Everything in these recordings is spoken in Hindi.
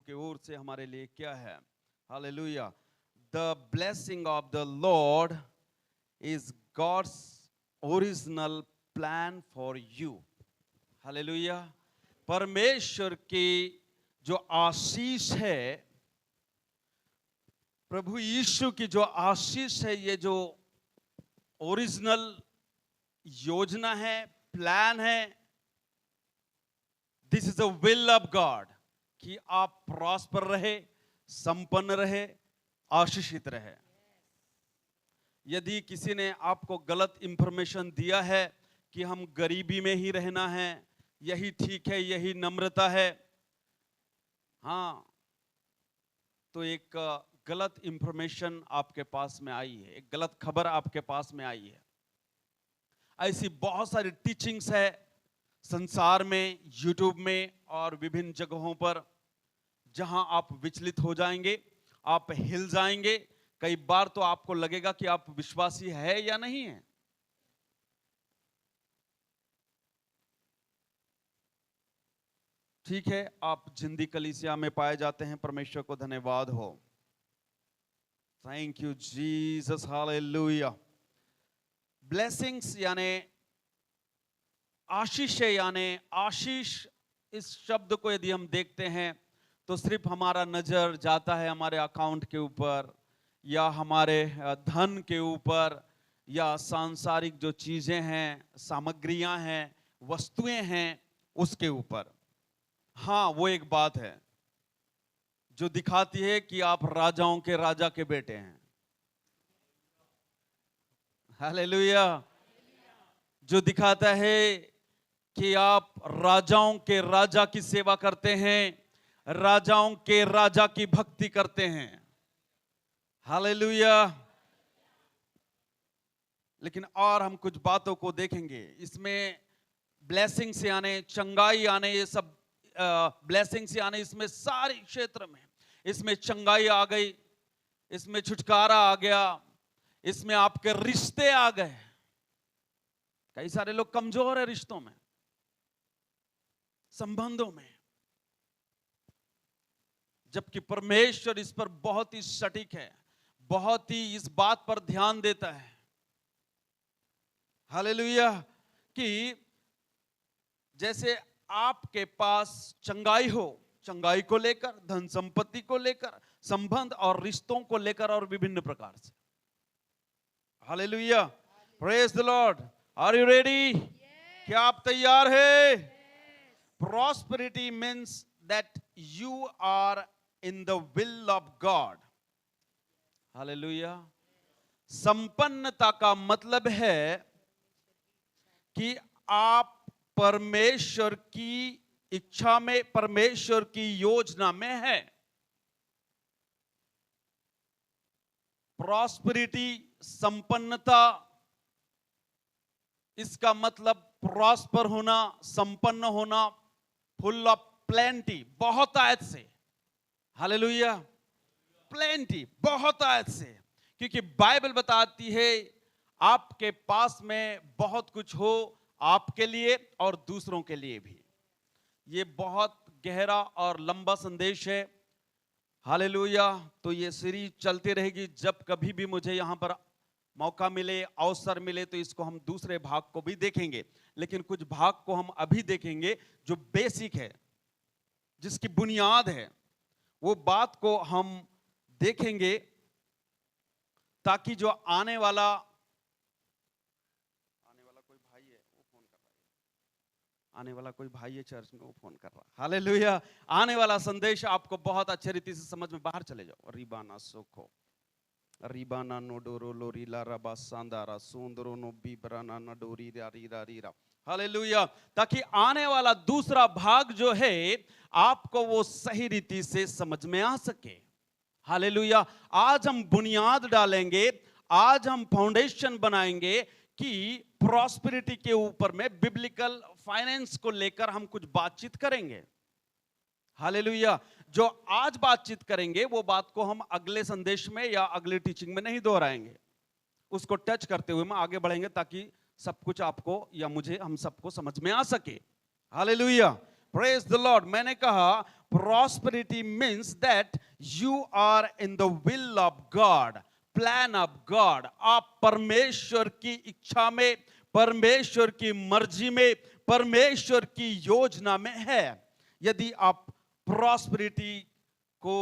की ओर से हमारे लिए क्या है। Hallelujah. The blessing of the Lord is God's original plan for you. Hallelujah. परमेश्वर की जो आशीष है, प्रभु यीशु की जो आशीष है, ये जो ओरिजिनल योजना है, प्लान है, this is the will of God कि आप प्रॉस्पर रहे, संपन्न रहे, आशीषित रहे। यदि किसी ने आपको गलत इंफॉर्मेशन दिया है कि हम गरीबी में ही रहना है, यही ठीक है, यही नम्रता है, हाँ, तो एक गलत इंफॉर्मेशन आपके पास में आई है, एक गलत खबर आपके पास में आई है। ऐसी बहुत सारी टीचिंग्स है संसार में, यूट्यूब में और विभिन्न जगहों पर, जहां आप विचलित हो जाएंगे, आप हिल जाएंगे। कई बार तो आपको लगेगा कि आप विश्वासी है या नहीं है। ठीक है, आप जिंदी कलीसिया में पाए जाते हैं, परमेश्वर को धन्यवाद हो। Thank you Jesus, hallelujah. Blessings यानी आशीष है, यानी आशीष, इस शब्द को यदि हम देखते हैं तो सिर्फ हमारा नजर जाता है हमारे अकाउंट के ऊपर या हमारे धन के ऊपर या सांसारिक जो चीजें हैं, सामग्रियां हैं, वस्तुएं हैं, उसके ऊपर। हाँ, वो एक बात है जो दिखाती है कि आप राजाओं के राजा के बेटे हैं। हालेलुया। जो दिखाता है कि आप राजाओं के राजा की सेवा करते हैं, राजाओं के राजा की भक्ति करते हैं। हालेलुया। लेकिन और हम कुछ बातों को देखेंगे इसमें। ब्लेसिंग्स यानी चंगाई, यानी ये सब ब्लेसिंग्स यानी इसमें सारे क्षेत्र में, इसमें चंगाई आ गई, इसमें छुटकारा आ गया, इसमें आपके रिश्ते आ गए। कई सारे लोग कमजोर है रिश्तों में, संबंधों में, जबकि परमेश्वर इस पर बहुत ही सटीक है, बहुत ही इस बात पर ध्यान देता है। हालेलुया। कि जैसे आपके पास चंगाई हो, चंगाई को लेकर, धन संपत्ति को लेकर, संबंध और रिश्तों को लेकर और विभिन्न प्रकार से। Hallelujah. Praise the Lord. Are you ready? क्या आप तैयार है? Prosperity means that you are in the will of God. Hallelujah. संपन्नता का मतलब है कि आप परमेश्वर की इच्छा में, परमेश्वर की योजना में है। प्रॉस्पेरिटी, संपन्नता, इसका मतलब प्रॉस्पर होना, संपन्न होना, फुल ऑफ प्लेंटी, बहुत आयत से। हालेलुया। प्लेंटी, बहुत आयत से, क्योंकि बाइबल बताती है आपके पास में बहुत कुछ हो, आपके लिए और दूसरों के लिए भी। ये बहुत गहरा और लंबा संदेश है। हालेलुया। तो ये सीरीज चलती रहेगी, जब कभी भी मुझे यहां पर मौका मिले, अवसर मिले, तो इसको हम दूसरे भाग को भी देखेंगे। लेकिन कुछ भाग को हम अभी देखेंगे जो बेसिक है, जिसकी बुनियाद है, वो बात को हम देखेंगे ताकि जो आने वाला कोई भाई है, वो फोन कर रहा है, आने वाला कोई भाई है चर्च में, वो फोन कर रहा है। हालेलुया। आने वाला संदेश आपको बहुत अच्छे रीति से समझ में, बाहर चले जाओ। रिबाना सोखो, रिबाना नोडोरो लोरीला रबा सांदारा सुंदरो नो बीबराना नडोरी रारी रारीरा। हालेलुया। ताकि आने वाला दूसरा भाग जो है आपको वो सही रीति से समझ में आ सके। हालेलुया। आज हम बुनियाद डालेंगे, आज हम फाउंडेशन बनाएंगे कि प्रॉस्पेरिटी के ऊपर में बिब्लिकल फाइनेंस को लेकर हम कुछ बातचीत करेंगे। हालेलुया। जो आज बातचीत करेंगे वो बात को हम अगले संदेश में या अगले टीचिंग में नहीं दोहराएंगे, उसको टच करते हुए हम आगे बढ़ेंगे ताकि सब कुछ आपको या मुझे, हम सबको समझ में आ सके। हालेलुया। Praise the Lord. मैंने कहा prosperity means that you are in the will of God, plan of God. आप परमेश्वर की इच्छा में, परमेश्वर की मर्जी में, परमेश्वर की योजना में है। यदि आप प्रॉस्पेरिटी को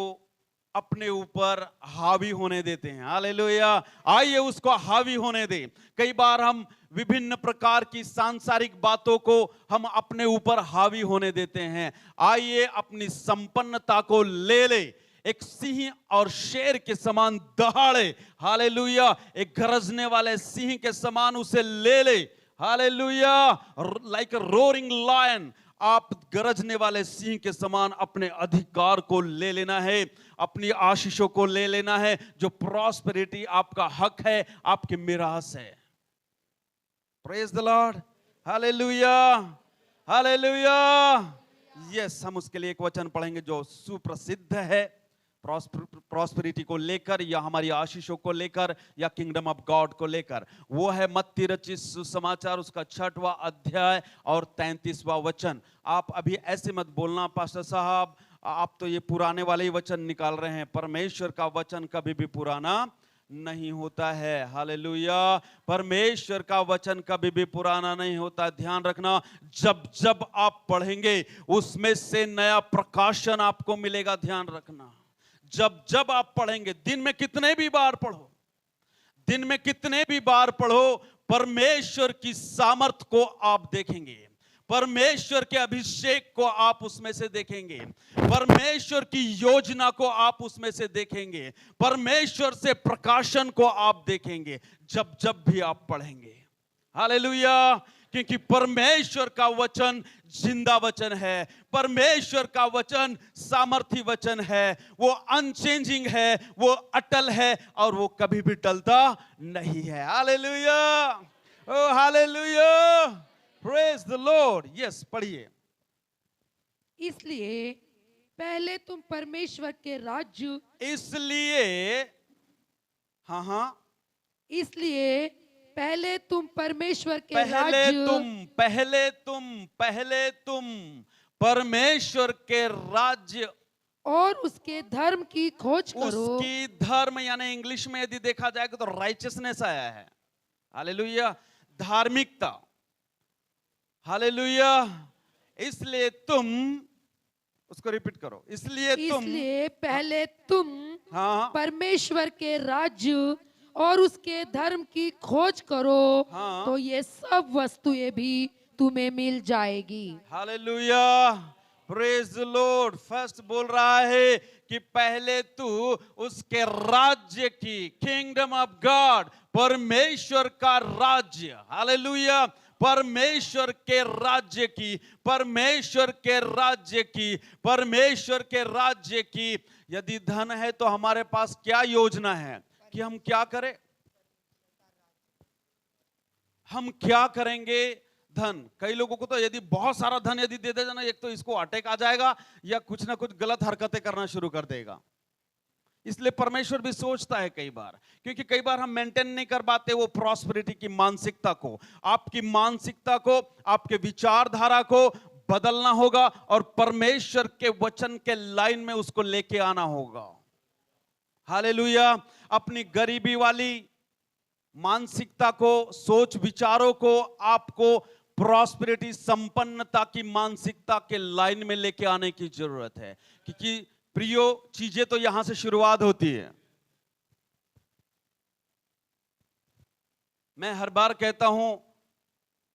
अपने ऊपर हावी होने देते हैं, हालेलुया, आइए उसको हावी होने दें। कई बार हम विभिन्न प्रकार की सांसारिक बातों को हम अपने ऊपर हावी होने देते हैं। आइए अपनी संपन्नता को ले ले, एक सिंह और शेर के समान दहाड़े, हालेलुया, एक गरजने वाले सिंह के समान उसे ले ले, hallelujah, like a roaring lion. आप गरजने वाले सिंह के समान अपने अधिकार को ले लेना है, अपनी आशीषों को ले लेना है। जो प्रॉस्पेरिटी आपका हक है, आपकी मिरास है। Praise the Lord, hallelujah, hallelujah. Yes, हम उसके लिए एक वचन पढ़ेंगे जो सुप्रसिद्ध है प्रॉस्पेरिटी को लेकर, या हमारी आशीषों को लेकर, या किंगडम ऑफ गॉड को लेकर। वो है मत्ती रचित सुसमाचार, उसका 6वां अध्याय और 33वां वचन। आप अभी ऐसे मत बोलना पास्टर साहब, आप तो ये पुराने वाले ही वचन निकाल रहे हैं। परमेश्वर का वचन कभी भी पुराना नहीं होता है, हालेलुया। परमेश्वर का वचन कभी भी पुराना नहीं होता। ध्यान रखना, जब जब आप पढ़ेंगे उसमें से नया प्रकाशन आपको मिलेगा। ध्यान रखना, जब जब आप पढ़ेंगे, दिन में कितने भी बार पढ़ो, दिन में कितने भी बार पढ़ो, परमेश्वर की सामर्थ को आप देखेंगे, परमेश्वर के अभिषेक को आप उसमें से देखेंगे, परमेश्वर की योजना को आप उसमें से देखेंगे, परमेश्वर से प्रकाशन को आप देखेंगे जब जब भी आप पढ़ेंगे, हालेलुया। क्योंकि परमेश्वर का वचन जिंदा वचन है, परमेश्वर का वचन सामर्थी वचन है, वो अनचेंजिंग है, वो अटल है और वो कभी भी टलता नहीं है। Hallelujah, oh hallelujah, praise the Lord. Yes, पढ़िए। इसलिए पहले तुम परमेश्वर के राज्य, इसलिए, हाँ, इसलिए पहले तुम परमेश्वर के पहले राज्य तुम परमेश्वर के राज्य और उसके धर्म की खोज करो। उसकी धर्म, यानी इंग्लिश में यदि देखा जाएगा तो राइचियसनेस आया है, हालेलुया, धार्मिकता, हालेलुया। इसलिए तुम, उसको रिपीट करो, इसलिए पहले तुम हाँ, परमेश्वर के राज्य और उसके धर्म की खोज करो, हाँ, तो ये सब वस्तुएं भी तुम्हें मिल जाएगी। Hallelujah, praise the Lord. First बोल रहा है कि पहले तू उसके राज्य की, किंगडम ऑफ गॉड, परमेश्वर का राज्य, हालेलुया, परमेश्वर के राज्य की, परमेश्वर के राज्य की, परमेश्वर के राज्य की। यदि धन है तो हमारे पास क्या योजना है कि हम क्या करें, हम क्या करेंगे। धन, कई लोगों को तो यदि बहुत सारा धन यदि दे देना, एक तो इसको अटैक आ जाएगा या कुछ ना कुछ गलत हरकतें करना शुरू कर देगा। इसलिए परमेश्वर भी सोचता है कई बार, क्योंकि कई बार हम मेंटेन नहीं कर पाते वो प्रॉस्पेरिटी की मानसिकता को। आपकी मानसिकता को, आपके विचारधारा को बदलना होगा और परमेश्वर के वचन के लाइन में उसको लेके आना होगा, हालेलुया। अपनी गरीबी वाली मानसिकता को, सोच विचारों को आपको प्रॉस्पेरिटी, संपन्नता की मानसिकता के लाइन में लेके आने की जरूरत है। क्योंकि प्रियो, चीजें तो यहां से शुरुआत होती है। मैं हर बार कहता हूं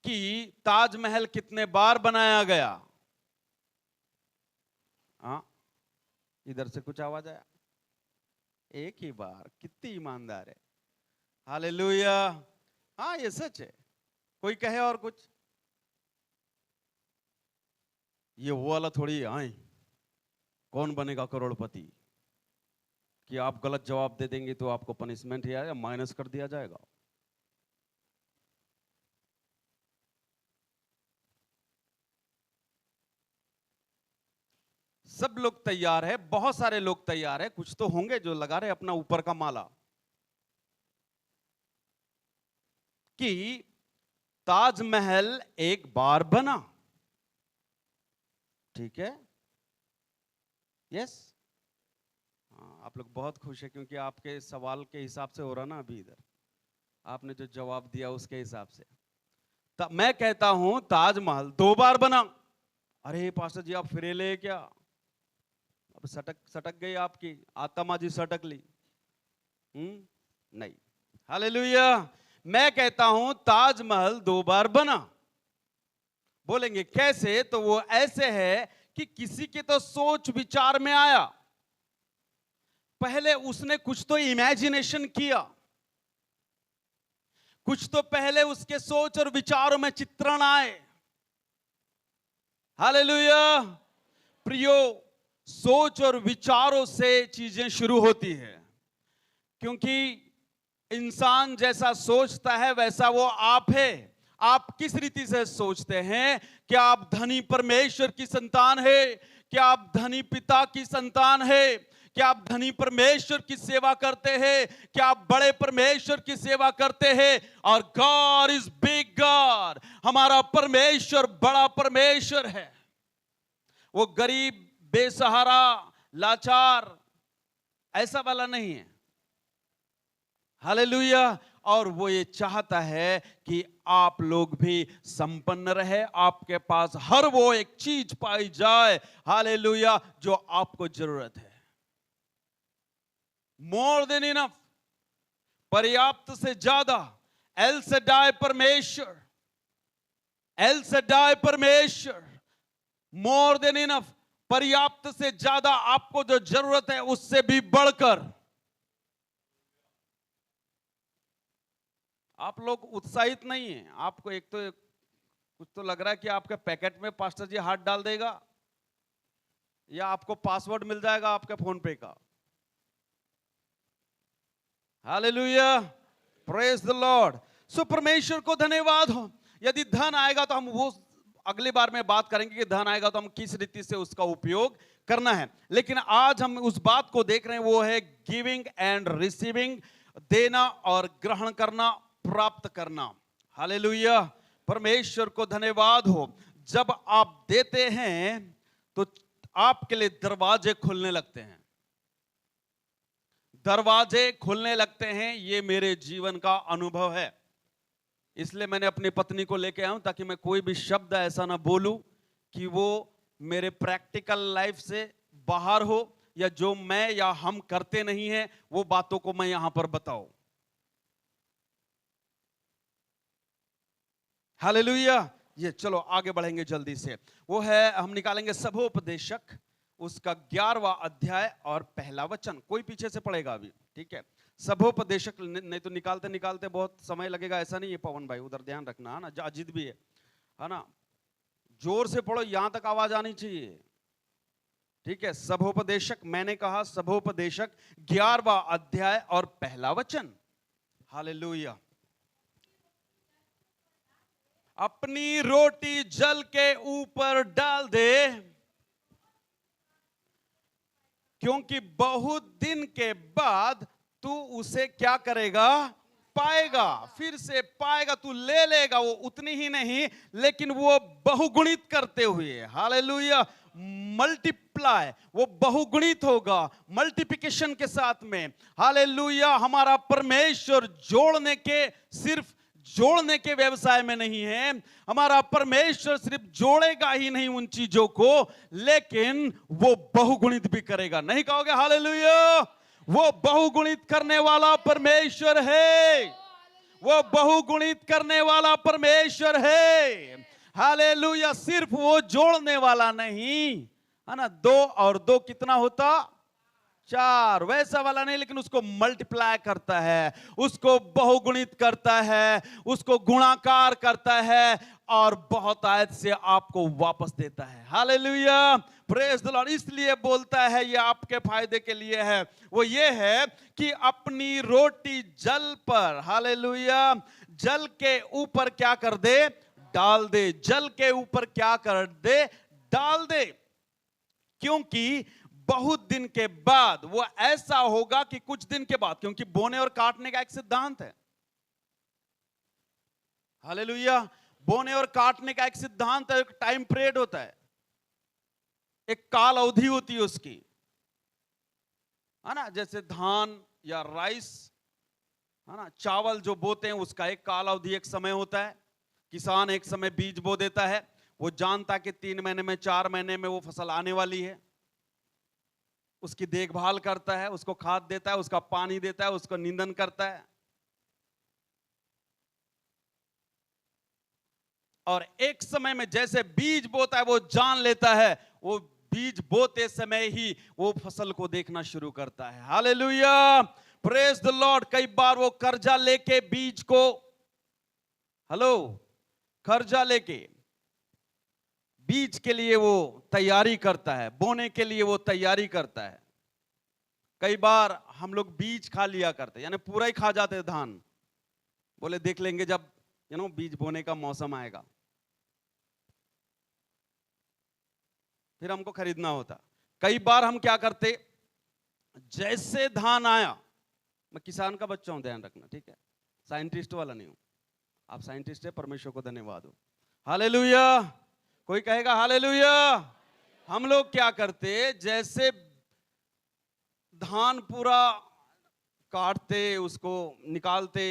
कि ताजमहल कितने बार बनाया गया। हाँ, इधर से कुछ आवाज आया, एक ही बार। कितनी ईमानदार है, हालेलुया। हाँ, ये सच है। कोई कहे और कुछ, ये वो वाला थोड़ी है, कौन बनेगा करोड़पति, कि आप गलत जवाब दे देंगे तो आपको पनिशमेंट या माइनस कर दिया जाएगा। सब लोग तैयार है, बहुत सारे लोग तैयार है, कुछ तो होंगे जो लगा रहे अपना ऊपर का माला कि ताजमहल एक बार बना, ठीक है, यस, हाँ, आप लोग बहुत खुश है क्योंकि आपके सवाल के हिसाब से हो रहा ना अभी इधर, आपने जो जवाब दिया उसके हिसाब से। मैं कहता हूं ताजमहल 2 बार बना। अरे पास्टर जी आप फिरेले क्या, अब सटक सटक गई आपकी आत्मा जी, सटक ली। नहीं, हालेलुया। मैं कहता हूं ताजमहल 2 बार बना। बोलेंगे कैसे, तो वो ऐसे है कि किसी के तो सोच विचार में आया, पहले उसने कुछ तो इमेजिनेशन किया, कुछ तो पहले उसके सोच और विचारों में चित्रण आए। हालेलुया। प्रियो, सोच और विचारों से चीजें शुरू होती है, क्योंकि इंसान जैसा सोचता है वैसा वो आप है। आप किस रीति से सोचते हैं? क्या आप धनी परमेश्वर की संतान है? क्या आप धनी पिता की संतान है? क्या आप धनी परमेश्वर की सेवा करते हैं? क्या आप बड़े परमेश्वर की सेवा करते हैं? और गॉड इज बिग गॉड, हमारा परमेश्वर बड़ा परमेश्वर है। वो गरीब, बेसहारा, लाचार ऐसा वाला नहीं है। हालेलुया। और वो ये चाहता है कि आप लोग भी संपन्न रहे, आपके पास हर वो एक चीज पाई जाए, हालेलुया, जो आपको जरूरत है। मोर देन इनफ, पर्याप्त से ज्यादा। एल सडाई परमेश्वर, एल सडाई परमेश्वर, मोर देन इनफ, पर्याप्त से ज्यादा, आपको जो जरूरत है उससे भी बढ़कर। आप लोग उत्साहित नहीं हैं। आपको एक तो कुछ तो लग रहा है कि आपके पैकेट में पास्टर जी हाथ डाल देगा, या आपको पासवर्ड मिल जाएगा आपके फोन पे का। Hallelujah, praise the lord. So परमेश्वर को धन्यवाद हो। यदि धन आएगा तो हम वो अगली बार में बात करेंगे कि धन आएगा तो हम किस रीति से उसका उपयोग करना है। लेकिन आज हम उस बात को देख रहे हैं, वो है गिविंग एंड रिसीविंग, देना और ग्रहण करना, प्राप्त करना। हालेलुया, परमेश्वर को धन्यवाद हो। जब आप देते हैं तो आपके लिए दरवाजे खुलने लगते हैं, दरवाजे खुलने लगते हैं। ये मेरे जीवन का अनुभव है। इसलिए मैंने अपनी पत्नी को लेके आया हूं, ताकि मैं कोई भी शब्द ऐसा ना बोलूं कि वो मेरे प्रैक्टिकल लाइफ से बाहर हो, या जो मैं या हम करते नहीं हैं वो बातों को मैं यहां पर बताऊं। हालेलुया। ये चलो आगे बढ़ेंगे जल्दी से। वो है, हम निकालेंगे सभोपदेशक, उसका 11वां अध्याय और पहला वचन। कोई पीछे से पढ़ेगा अभी, ठीक है? सभोपदेशक, नहीं तो निकालते निकालते बहुत समय लगेगा, ऐसा नहीं है पवन भाई, उधर ध्यान रखना है ना, अजित भी है ना। जोर से पढ़ो, यहां तक आवाज आनी चाहिए, ठीक है? सभोपदेशक, मैंने कहा सभोपदेशक 11वां अध्याय और पहला वचन। हालेलुया। अपनी रोटी जल के ऊपर डाल दे, क्योंकि बहुत दिन के बाद तू उसे क्या करेगा? पाएगा, फिर से पाएगा, तू ले लेगा। वो उतनी ही नहीं, लेकिन वो बहुगुणित करते हुए, हालेलुया, मल्टीप्लाई, वो बहुगुणित होगा मल्टीप्लिकेशन के साथ में। हालेलुया। हमारा परमेश्वर जोड़ने के, सिर्फ जोड़ने के व्यवसाय में नहीं है। हमारा परमेश्वर सिर्फ जोड़ेगा ही नहीं उन चीजों को, लेकिन वो बहुगुणित भी करेगा। नहीं कहोगे हालेलुया? वो बहुगुणित करने वाला परमेश्वर है, वो बहुगुणित करने वाला परमेश्वर है। हालेलुया। सिर्फ वो जोड़ने वाला नहीं है ना, 2 और 2 कितना होता? 4, वैसा वाला नहीं, लेकिन उसको मल्टीप्लाई करता है, उसको बहुगुणित करता है, उसको गुणाकार करता है, और बहुत आयत से आपको वापस देता है। Hallelujah, praise the Lord. इसलिए बोलता है, ये आपके फायदे के लिए है। वो ये है कि अपनी रोटी जल पर, हालेलुया, जल के ऊपर क्या कर दे? डाल दे। जल के ऊपर क्या कर दे? डाल दे। क्योंकि बहुत दिन के बाद वो ऐसा होगा कि कुछ दिन के बाद, क्योंकि बोने और काटने का एक सिद्धांत है। हालेलुया। बोने और काटने का एक सिद्धांत है, एक टाइम पीरियड होता है, एक काल अवधि होती है उसकी। है ना, जैसे धान या राइस, है ना, चावल जो बोते हैं उसका एक काल अवधि, एक समय होता है। किसान एक समय बीज बो देता है, वो जानता कि 3 महीने में 4 महीने में वो फसल आने वाली है, उसकी देखभाल करता है, उसको खाद देता है, उसका पानी देता है, उसको निंदन करता है। और एक समय में जैसे बीज बोता है, वो जान लेता है, वो बीज बोते समय ही वो फसल को देखना शुरू करता है। Hallelujah, praise the Lord. कई बार वो कर्जा लेके बीज को, हेलो, कर्जा लेके बीज के लिए वो तैयारी करता है, बोने के लिए वो तैयारी करता है। कई बार हम लोग बीज खा लिया करते, यानी पूरा ही खा जाते धान, बोले देख लेंगे जब बीज बोने का मौसम आएगा, फिर हमको खरीदना होता। कई बार हम क्या करते, जैसे धान आया, मैं किसान का बच्चा हूं, ध्यान रखना, ठीक है, साइंटिस्ट वाला नहीं हूं। आप साइंटिस्ट है, परमेश्वर को धन्यवाद हो। हालेलुया, कोई कहेगा हालेलुया। हम लोग क्या करते, जैसे धान पूरा काटते, उसको निकालते,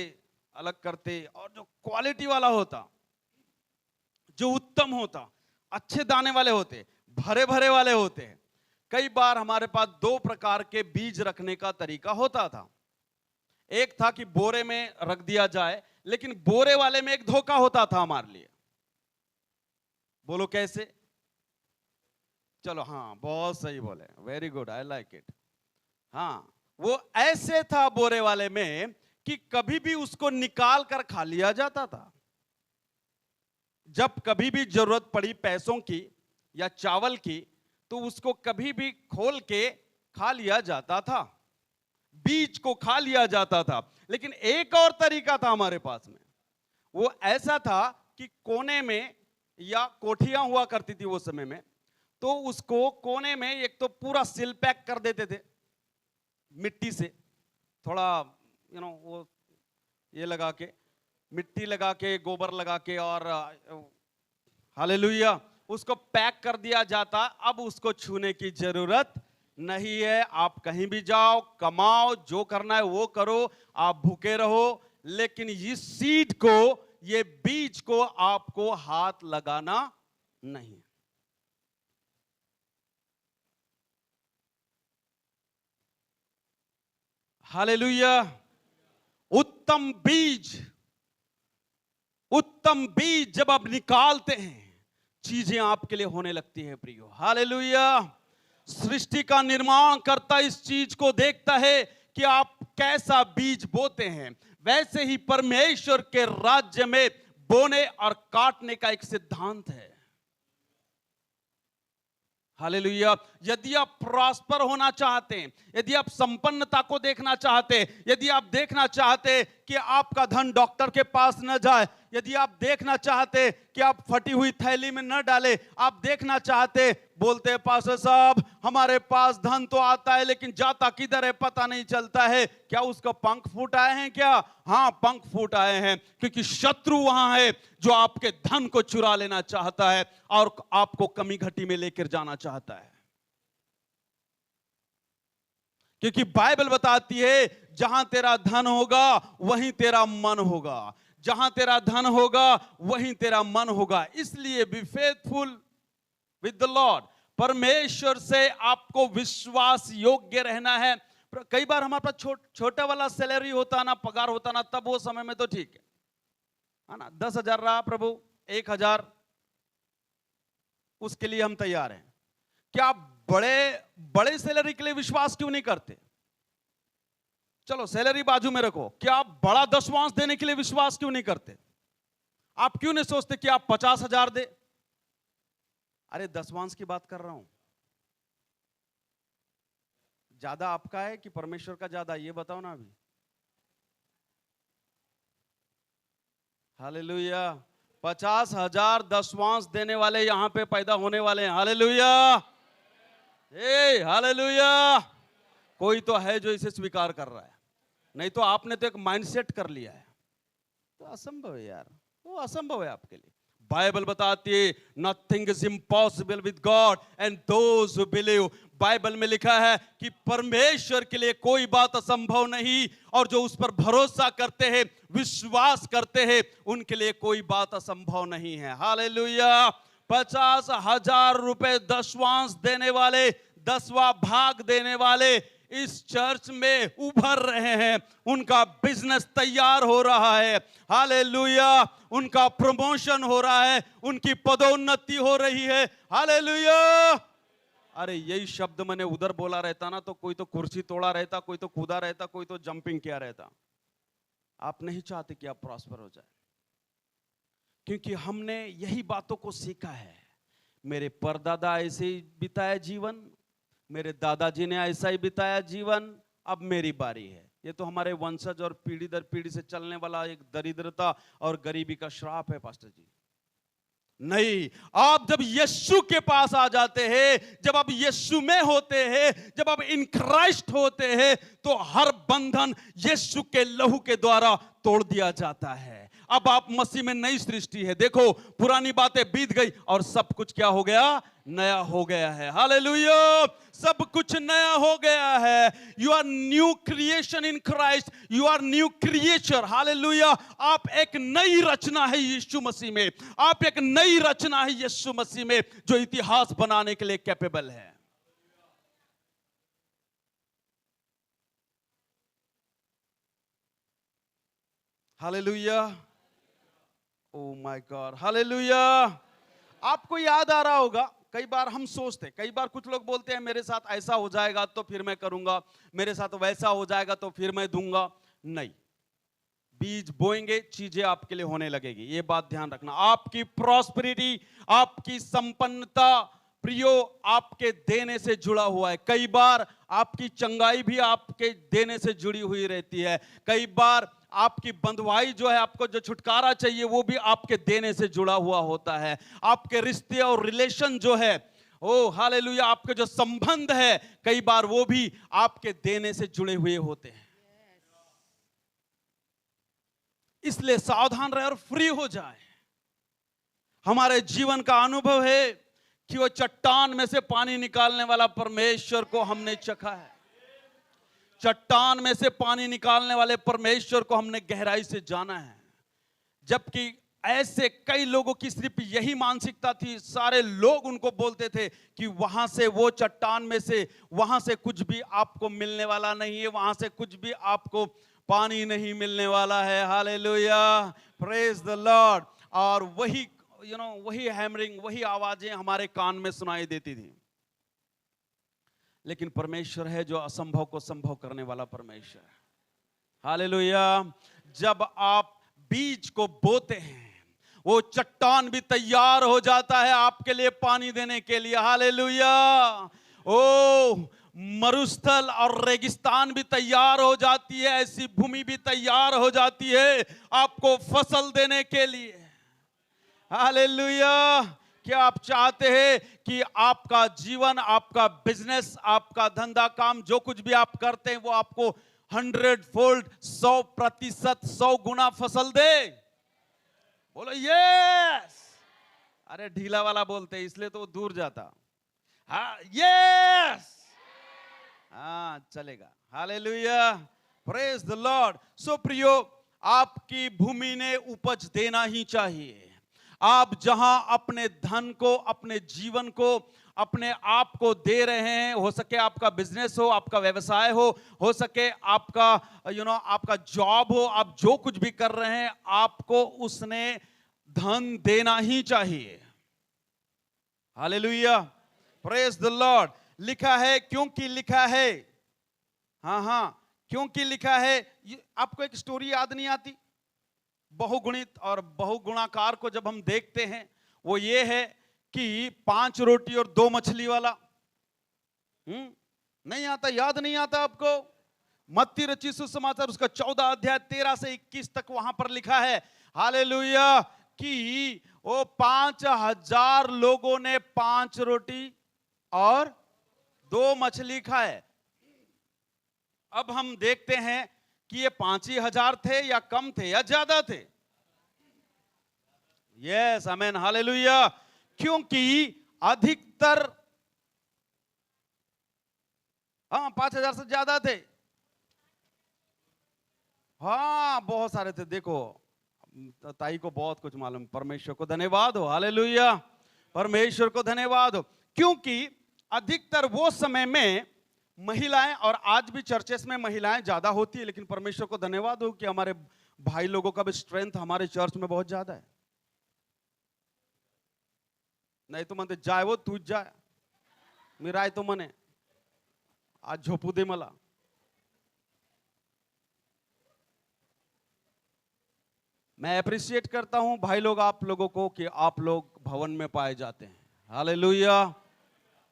अलग करते, और जो क्वालिटी वाला होता, जो उत्तम होता, अच्छे दाने वाले होते, भरे भरे वाले होते हैं। कई बार हमारे पास 2 प्रकार के बीज रखने का तरीका होता था। एक था कि बोरे में रख दिया जाए, लेकिन बोरे वाले में एक धोखा होता था हमारे लिए। बोलो कैसे? चलो, हाँ, बहुत सही बोले, very good, I like it. हाँ, वो ऐसे था बोरे वाले में कि कभी भी उसको निकाल कर खा लिया जाता था। जब कभी भी जरूरत पड़ी पैसों की या चावल की, तो उसको कभी भी खोल के खा लिया जाता था, बीज को खा लिया जाता था। लेकिन एक और तरीका था हमारे पास में, वो ऐसा था कि कोने में, या कोठियां हुआ करती थी वो समय में, तो उसको कोने में एक तो पूरा सील पैक कर देते थे मिट्टी से, थोड़ा वो ये लगा के, मिट्टी लगा के, गोबर लगा के, और हालेलुया, उसको पैक कर दिया जाता। अब उसको छूने की जरूरत नहीं है। आप कहीं भी जाओ, कमाओ, जो करना है वो करो, आप भूखे रहो, लेकिन इस सीड को, ये बीज को आपको हाथ लगाना नहीं। हालेलुया, उत्तम बीज, उत्तम बीज जब आप निकालते हैं, चीजें आपके लिए होने लगती है प्रियो। हालेलुया, सृष्टि का निर्माण करता इस चीज को देखता है कि आप कैसा बीज बोते हैं। वैसे ही परमेश्वर के राज्य में बोने और काटने का एक सिद्धांत है। हालेलुया, यदि आप प्रॉस्पर होना चाहते हैं, यदि आप संपन्नता को देखना चाहते हैं, यदि आप देखना चाहते हैं कि आपका धन डॉक्टर के पास न जाए, यदि आप देखना चाहते कि आप फटी हुई थैली में न डाले, आप देखना चाहते, बोलते हैं पास्टर साहब हमारे पास धन तो आता है लेकिन जाता किधर है पता नहीं चलता है, क्या उसका पंख फूट आए हैं क्या? हाँ, पंख फूट आए हैं, क्योंकि शत्रु वहां है जो आपके धन को चुरा लेना चाहता है और आपको कमी घटी में लेकर जाना चाहता है। क्योंकि बाइबल बताती है जहां तेरा धन होगा वहीं तेरा मन होगा, जहां तेरा धन होगा वहीं तेरा मन होगा। इसलिए be faithful with the Lord, परमेश्वर से आपको विश्वास योग्य रहना है। कई बार हमारे पास छोटा वाला सैलरी होता ना, पगार होता ना, तब वो समय में तो ठीक है ना, 10,000 रहा प्रभु, 1,000, उसके लिए हम तैयार हैं। क्या बड़े सैलरी के लिए विश्वास क्यों नहीं करते? चलो सैलरी बाजू में रखो, क्या आप बड़ा दशवांश देने के लिए विश्वास क्यों नहीं करते? आप क्यों नहीं सोचते कि आप 50,000 दे? अरे दशवांश की बात कर रहा हूं। ज्यादा आपका है कि परमेश्वर का ज्यादा, ये बताओ ना अभी। हालेलुया, 50,000 दशवांश देने वाले यहां पे पैदा होने वाले हैं। हालेलुया, हालेलुया, कोई तो है जो इसे स्वीकार कर रहा है, नहीं तो आपने तो एक माइंडसेट कर लिया है। तो असंभव है यार, वो असंभव है आपके लिए। बाइबल बताती है nothing is impossible with God and those who believe. Bible में लिखा है कि परमेश्वर के लिए कोई बात असंभव नहीं, और जो उस पर भरोसा करते हैं, विश्वास करते हैं, उनके लिए कोई बात असंभव नहीं है। हालेलुया। 50,000 रुपए दशवांश देने वाले, 10वां भाग देने वाले इस चर्च में उभर रहे हैं। उनका बिजनेस तैयार हो रहा है। हालेलुया। उनका प्रमोशन हो रहा है, उनकी पदोन्नति हो रही है। हालेलुया। अरे यही शब्द मैंने उधर बोला रहता ना, तो कोई तो कुर्सी तोड़ा रहता, कोई तो कूदा रहता, कोई तो जंपिंग किया रहता। आप नहीं चाहते कि आप प्रॉस्पर हो जाए, क्योंकि हमने यही बातों को सीखा है। मेरे परदादा ऐसे ही बिताया जीवन, मेरे दादाजी ने ऐसा ही बिताया जीवन, अब मेरी बारी है। ये तो हमारे वंशज और पीढ़ी दर पीढ़ी से चलने वाला एक दरिद्रता और गरीबी का श्राप है पास्टर जी। नहीं, आप जब यीशु के पास आ जाते हैं, जब आप यीशु में होते हैं, जब आप इन क्राइस्ट होते हैं, तो हर बंधन यीशु के लहू के द्वारा तोड़ दिया जाता है। अब आप मसीह में नई सृष्टि है। देखो, पुरानी बातें बीत गई और सब कुछ क्या हो गया? नया हो गया है। हालेलुया। सब कुछ नया हो गया है। You are new creation in Christ, you are new creature. Hallelujah. आप एक नई रचना है यीशु मसीह में, आप एक नई रचना है यीशु मसीह में, जो इतिहास बनाने के लिए कैपेबल है। Hallelujah. Oh my God. Hallelujah. आपको याद आ रहा होगा, कई बार हम सोचते, कई बार कुछ लोग बोलते हैं मेरे साथ ऐसा हो जाएगा तो फिर मैं करूंगा, मेरे साथ वैसा हो जाएगा तो फिर मैं दूंगा। नहीं, बीज बोएंगे, चीजें आपके लिए होने लगेगी। ये बात ध्यान रखना। आपकी प्रॉस्पेरिटी, आपकी संपन्नता प्रियो आपके देने से जुड़ा हुआ है। कई बार आपकी चंगाई भी आपके देने से जुड़ी हुई रहती है। कई बार आपकी बंधुआई जो है, आपको जो छुटकारा चाहिए, वो भी आपके देने से जुड़ा हुआ होता है। आपके रिश्ते और रिलेशन जो है, ओ हालेलुया, आपके जो संबंध है, कई बार वो भी आपके देने से जुड़े हुए होते हैं। इसलिए सावधान रहे और फ्री हो जाए। हमारे जीवन का अनुभव है कि वो चट्टान में से पानी निकालने वाला परमेश्वर को हमने चखा है। चट्टान में से पानी निकालने वाले परमेश्वर को हमने गहराई से जाना है। जबकि ऐसे कई लोगों की सिर्फ यही मानसिकता थी, सारे लोग उनको बोलते थे कि वहां से, वो चट्टान में से, वहां से कुछ भी आपको मिलने वाला नहीं है, वहां से कुछ भी आपको पानी नहीं मिलने वाला है। Hallelujah, praise the Lord. और वही वही हैमरिंग, वही आवाजें हमारे कान में सुनाई देती थी। लेकिन परमेश्वर है जो असंभव को संभव करने वाला परमेश्वर है। हालेलुया। जब आप बीज को बोते हैं, वो चट्टान भी तैयार हो जाता है आपके लिए पानी देने के लिए। हालेलुया। ओ मरुस्थल और रेगिस्तान भी तैयार हो जाती है, ऐसी भूमि भी तैयार हो जाती है आपको फसल देने के लिए। हालेलुया। क्या आप चाहते हैं कि आपका जीवन, आपका बिजनेस, आपका धंधा काम, जो कुछ भी आप करते हैं, वो आपको 100 फोल्ड, 100%, 100 गुना फसल दे? बोलो यस। अरे ढीला वाला बोलते हैं, इसलिए तो वो दूर जाता। हाँ यस, हाँ चलेगा। Hallelujah, praise the lord. So प्रियो, आपकी भूमि ने उपज देना ही चाहिए। आप जहां अपने धन को, अपने जीवन को, अपने आप को दे रहे हैं, हो सके आपका बिजनेस हो, आपका व्यवसाय हो सके आपका आपका जॉब हो, आप जो कुछ भी कर रहे हैं, आपको उसने धन देना ही चाहिए। Hallelujah, praise the Lord. लिखा है, क्योंकि लिखा है, हाँ, क्योंकि लिखा है। आपको एक स्टोरी याद नहीं आती? बहुगुणित और बहुगुणाकार को जब हम देखते हैं, वो ये है कि 5 रोटी और 2 मछली वाला। नहीं आता? याद नहीं आता आपको? मत्ती रचित सुसमाचार उसका 14 अध्याय 13 से 21 तक वहां पर लिखा है, हालेलुया, कि वो 5,000 लोगों ने 5 रोटी और 2 मछली खाए। अब हम देखते हैं कि ये 5,000 थे या कम थे या ज्यादा थे? यस, आमेन, हालेलुया। क्योंकि अधिकतर हाँ 5,000 से ज्यादा थे। हाँ बहुत सारे थे। देखो ताई को बहुत कुछ मालूम। परमेश्वर को धन्यवाद हो, हालेलुया, परमेश्वर को धन्यवाद हो। क्योंकि अधिकतर वो समय में महिलाएं, और आज भी चर्चेस में महिलाएं ज्यादा होती है, लेकिन परमेश्वर को धन्यवाद हो कि हमारे भाई लोगों का भी स्ट्रेंथ हमारे चर्च में बहुत ज्यादा है। नहीं तो म्हणते जाय वो तूच जाय, मी राहतो म्हणे, आज झोपू दे मला। मैं अप्रिशिएट करता हूं भाई लोग आप लोगों को कि आप लोग भवन में पाए जाते हैं। Hallelujah,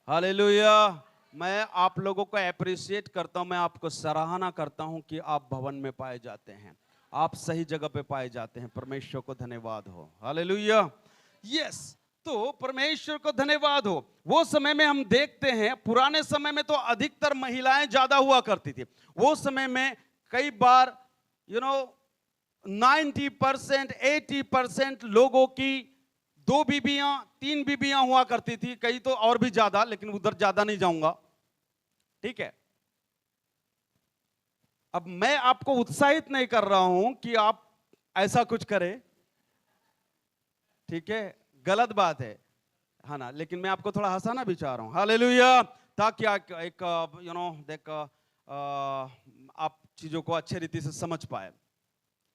hallelujah. मैं आप लोगों को अप्रिशिएट करता हूं, मैं आपको सराहना करता हूं कि आप भवन में पाए जाते हैं, आप सही जगह पे पाए जाते हैं। परमेश्वर को धन्यवाद हो, हालेलुया। यस, तो परमेश्वर को धन्यवाद हो। वो समय में हम देखते हैं, पुराने समय में तो अधिकतर महिलाएं ज्यादा हुआ करती थी। वो समय में कई बार 90% 80% लोगों की 2 बीबियां 3 बीबियां हुआ करती थी, कई तो और भी ज्यादा, लेकिन उधर ज्यादा नहीं जाऊंगा, ठीक है। अब मैं आपको उत्साहित नहीं कर रहा हूं कि आप ऐसा कुछ करें, ठीक है, गलत बात है ना, लेकिन मैं आपको थोड़ा हंसाना भी चाह रहा हूं, हालेलुया, ताकि एक आप चीजों को अच्छे रीति से समझ पाए।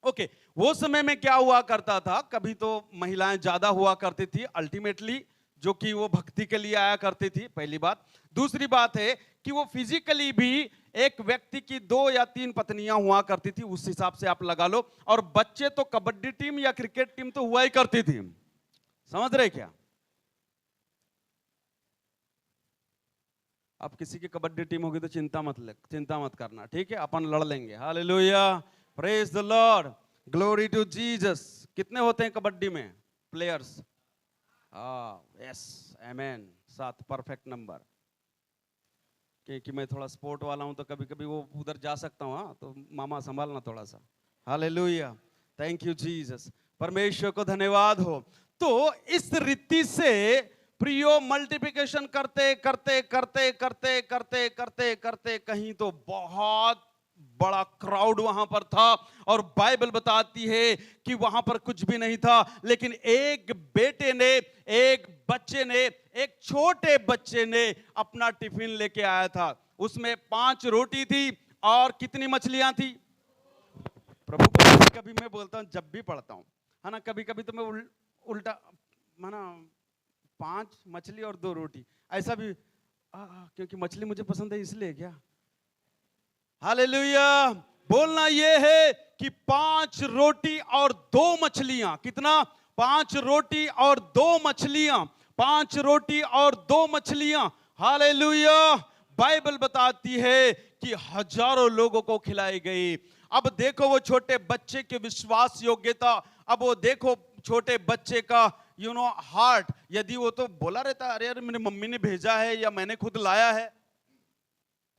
ओके, वो समय में क्या हुआ करता था, कभी तो महिलाएं ज्यादा हुआ करती थी अल्टीमेटली, जो कि वो भक्ति के लिए आया करती थी, पहली बात। दूसरी बात है कि वो फिजिकली भी एक व्यक्ति की 2 या 3 पत्नियां हुआ करती थी, उस हिसाब से आप लगा लो। और बच्चे तो कबड्डी टीम या क्रिकेट टीम तो हुआ ही करती थी, समझ रहे क्या? अब किसी की कबड्डी टीम होगी तो चिंता मत करना, ठीक है, अपन लड़ लेंगे। Hallelujah, praise the Lord, glory to Jesus. कितने होते हैं कबड्डी में players? Yes, amen, 7 perfect number. क्योंकि मैं थोड़ा स्पोर्ट वाला हूं तो कभी कभी वो उधर जा सकता हूं, हाँ, तो मामा संभालना थोड़ा सा। हालेलुया, थैंक यू जीसस, परमेश्वर को धन्यवाद हो। तो इस रीति से प्रियो मल्टीप्लिकेशन करते करते करते करते करते करते करते कहीं तो बहुत बड़ा क्राउड वहां पर था, और बाइबल बताती है कि वहां पर कुछ भी नहीं था, लेकिन एक बेटे ने, एक बच्चे ने, एक छोटे बच्चे ने अपना टिफिन लेके आया था। उसमें 5 रोटी थी और कितनी मछलियां थी? प्रभु को कभी मैं बोलता हूं, जब भी पढ़ता हूं, है ना, कभी कभी तो मैं उल्टा, है ना, 5 मछली और 2 रोटी, ऐसा भी, क्योंकि मछली मुझे पसंद है इसलिए क्या? हालेलुया, बोलना यह है कि 5 रोटी और 2 मछलियां, कितना? 5 रोटी और 2 मछलियां, 5 रोटी और 2 मछलियां। हालेलुया, बाइबल बताती है कि हजारों लोगों को खिलाई गई। अब देखो वो छोटे बच्चे की विश्वास योग्यता, अब वो देखो छोटे बच्चे का हार्ट, यदि वो तो बोला रहता अरे यार मेरी मम्मी ने भेजा है या मैंने खुद लाया है,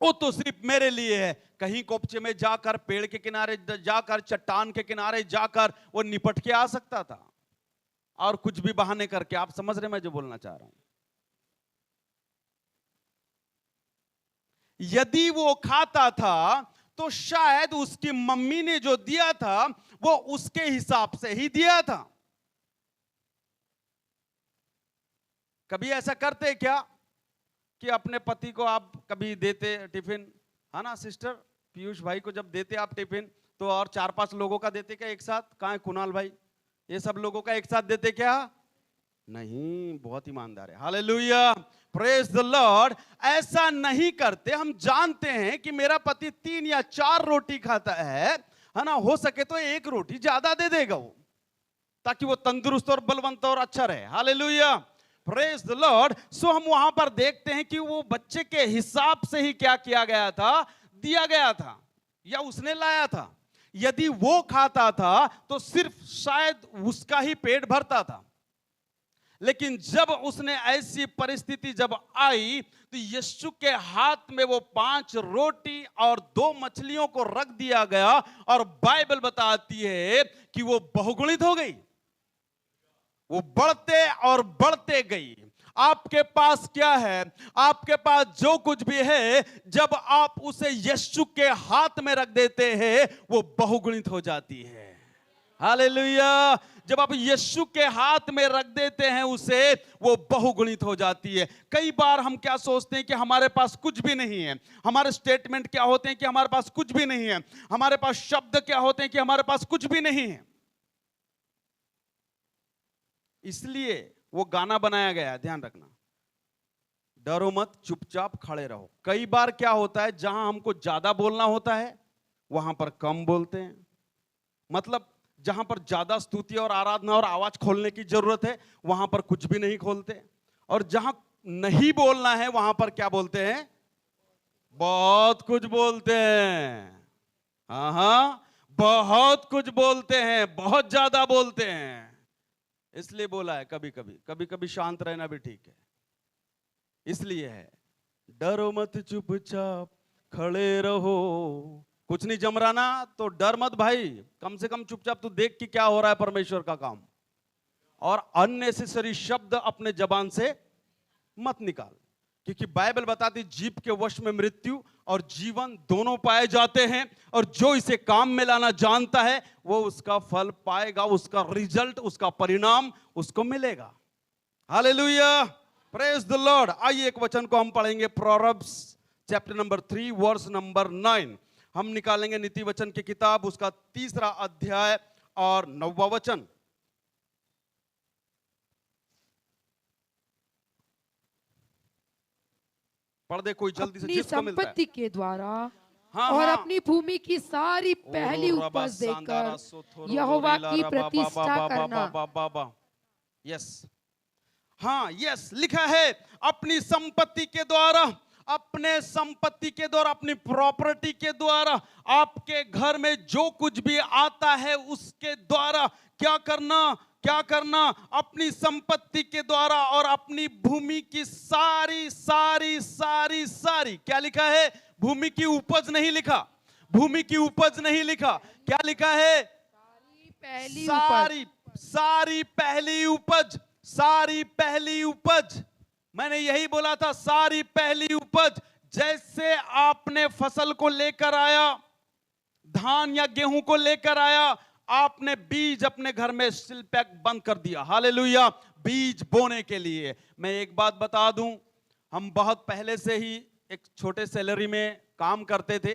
वो तो सिर्फ मेरे लिए है, कहीं कोपचे में जाकर, पेड़ के किनारे जाकर, चट्टान के किनारे जाकर वो निपट के आ सकता था, और कुछ भी बहाने करके। आप समझ रहे मैं जो बोलना चाह रहा हूं? यदि वो खाता था तो शायद उसकी मम्मी ने जो दिया था वो उसके हिसाब से ही दिया था। कभी ऐसा करते क्या कि अपने पति को आप कभी देते टिफिन, है ना सिस्टर? पीयूष भाई को जब देते आप टिफिन तो और 4-5 लोगों का देते क्या एक साथ? कहां है कुणाल भाई? ये सब लोगों का एक साथ देते क्या? नहीं, बहुत ईमानदार है। Hallelujah, praise the Lord. ऐसा नहीं करते। हम जानते हैं कि मेरा पति 3 या 4 रोटी खाता है ना, हो सके तो 1 रोटी ज्यादा दे देगा वो, ताकि वो तंदुरुस्त और बलवंत और अच्छा रहे। Hallelujah, praise the lord. So हम वहां पर देखते हैं कि वो बच्चे के हिसाब से ही क्या किया गया था? दिया गया था, या उसने लाया था। यदि वो खाता था तो सिर्फ शायद उसका ही पेट भरता था, लेकिन जब उसने ऐसी परिस्थिति जब आई तो यीशु के हाथ में वो 5 रोटी और 2 मछलियों को रख दिया गया, और बाइबल बताती है कि वो बहुगुणित हो गई, वो बढ़ते और बढ़ते गई। आपके पास क्या है? आपके पास जो कुछ भी है, जब आप उसे यीशु के हाथ में रख देते हैं, वो बहुगुणित हो जाती है। हालेलुया। जब आप यीशु के हाथ में रख देते हैं उसे, वो बहुगुणित हो जाती है। कई बार हम क्या सोचते हैं कि हमारे पास कुछ भी नहीं है। हमारे स्टेटमेंट क्या होते हैं कि हमारे पास कुछ भी नहीं है। हमारे पास शब्द क्या होते हैं कि हमारे पास कुछ भी नहीं है। इसलिए वो गाना बनाया गया है, ध्यान रखना, डरो मत, चुपचाप खड़े रहो। कई बार क्या होता है, जहां हमको ज्यादा बोलना होता है वहां पर कम बोलते हैं। मतलब जहां पर ज्यादा स्तुति और आराधना और आवाज खोलने की जरूरत है, वहां पर कुछ भी नहीं खोलते। और जहां नहीं बोलना है वहां पर क्या बोलते हैं? बहुत कुछ बोलते हैं। हाँ, बहुत कुछ बोलते हैं, बहुत ज्यादा बोलते हैं। इसलिए बोला है कभी कभी, कभी कभी शांत रहना भी ठीक है। इसलिए है, डरो मत, चुपचाप खड़े रहो। कुछ नहीं जम रहा ना, तो डर मत भाई, कम से कम चुपचाप तू देख कि क्या हो रहा है परमेश्वर का काम। और अननेसेसरी शब्द अपने जबान से मत निकाल, क्योंकि बाइबल बताती जीभ के वश में मृत्यु और जीवन दोनों पाए जाते हैं, और जो इसे काम में लाना जानता है वो उसका फल पाएगा, उसका रिजल्ट, उसका परिणाम उसको मिलेगा। Hallelujah, praise the Lord. आइए एक वचन को हम पढ़ेंगे, Proverbs chapter number 3 verse number 9। हम निकालेंगे नीति वचन की किताब, उसका 3रा अध्याय और 9वां वचन। पढ़ दे कोई जल्दी से, अपनी जिसको मिलता है। संपत्ति के द्वारा हाँ, और हाँ। अपनी भूमि की सारी पहली उपज देकर यहोवा की प्रतिष्ठा करना। यस, हाँ, यस, लिखा है अपनी संपत्ति के द्वारा, अपने संपत्ति के द्वारा, अपनी प्रॉपर्टी के द्वारा, आपके घर में जो कुछ भी आता है उसके द्वारा क्या करना? क्या करना? अपनी संपत्ति के द्वारा और अपनी भूमि की सारी सारी सारी सारी, क्या लिखा है? भूमि की उपज नहीं लिखा, भूमि की उपज नहीं लिखा, क्या लिखा है? सारी सारी पहली उपज, सारी पहली उपज। मैंने यही बोला था, सारी पहली उपज। जैसे आपने फसल को लेकर आया, धान या गेहूं को लेकर आया, आपने बीज अपने घर में सील पैक बंद कर दिया। हालेलुया, बीज बोने के लिए। मैं एक बात बता दूं, हम बहुत पहले से ही एक छोटे सैलरी में काम करते थे,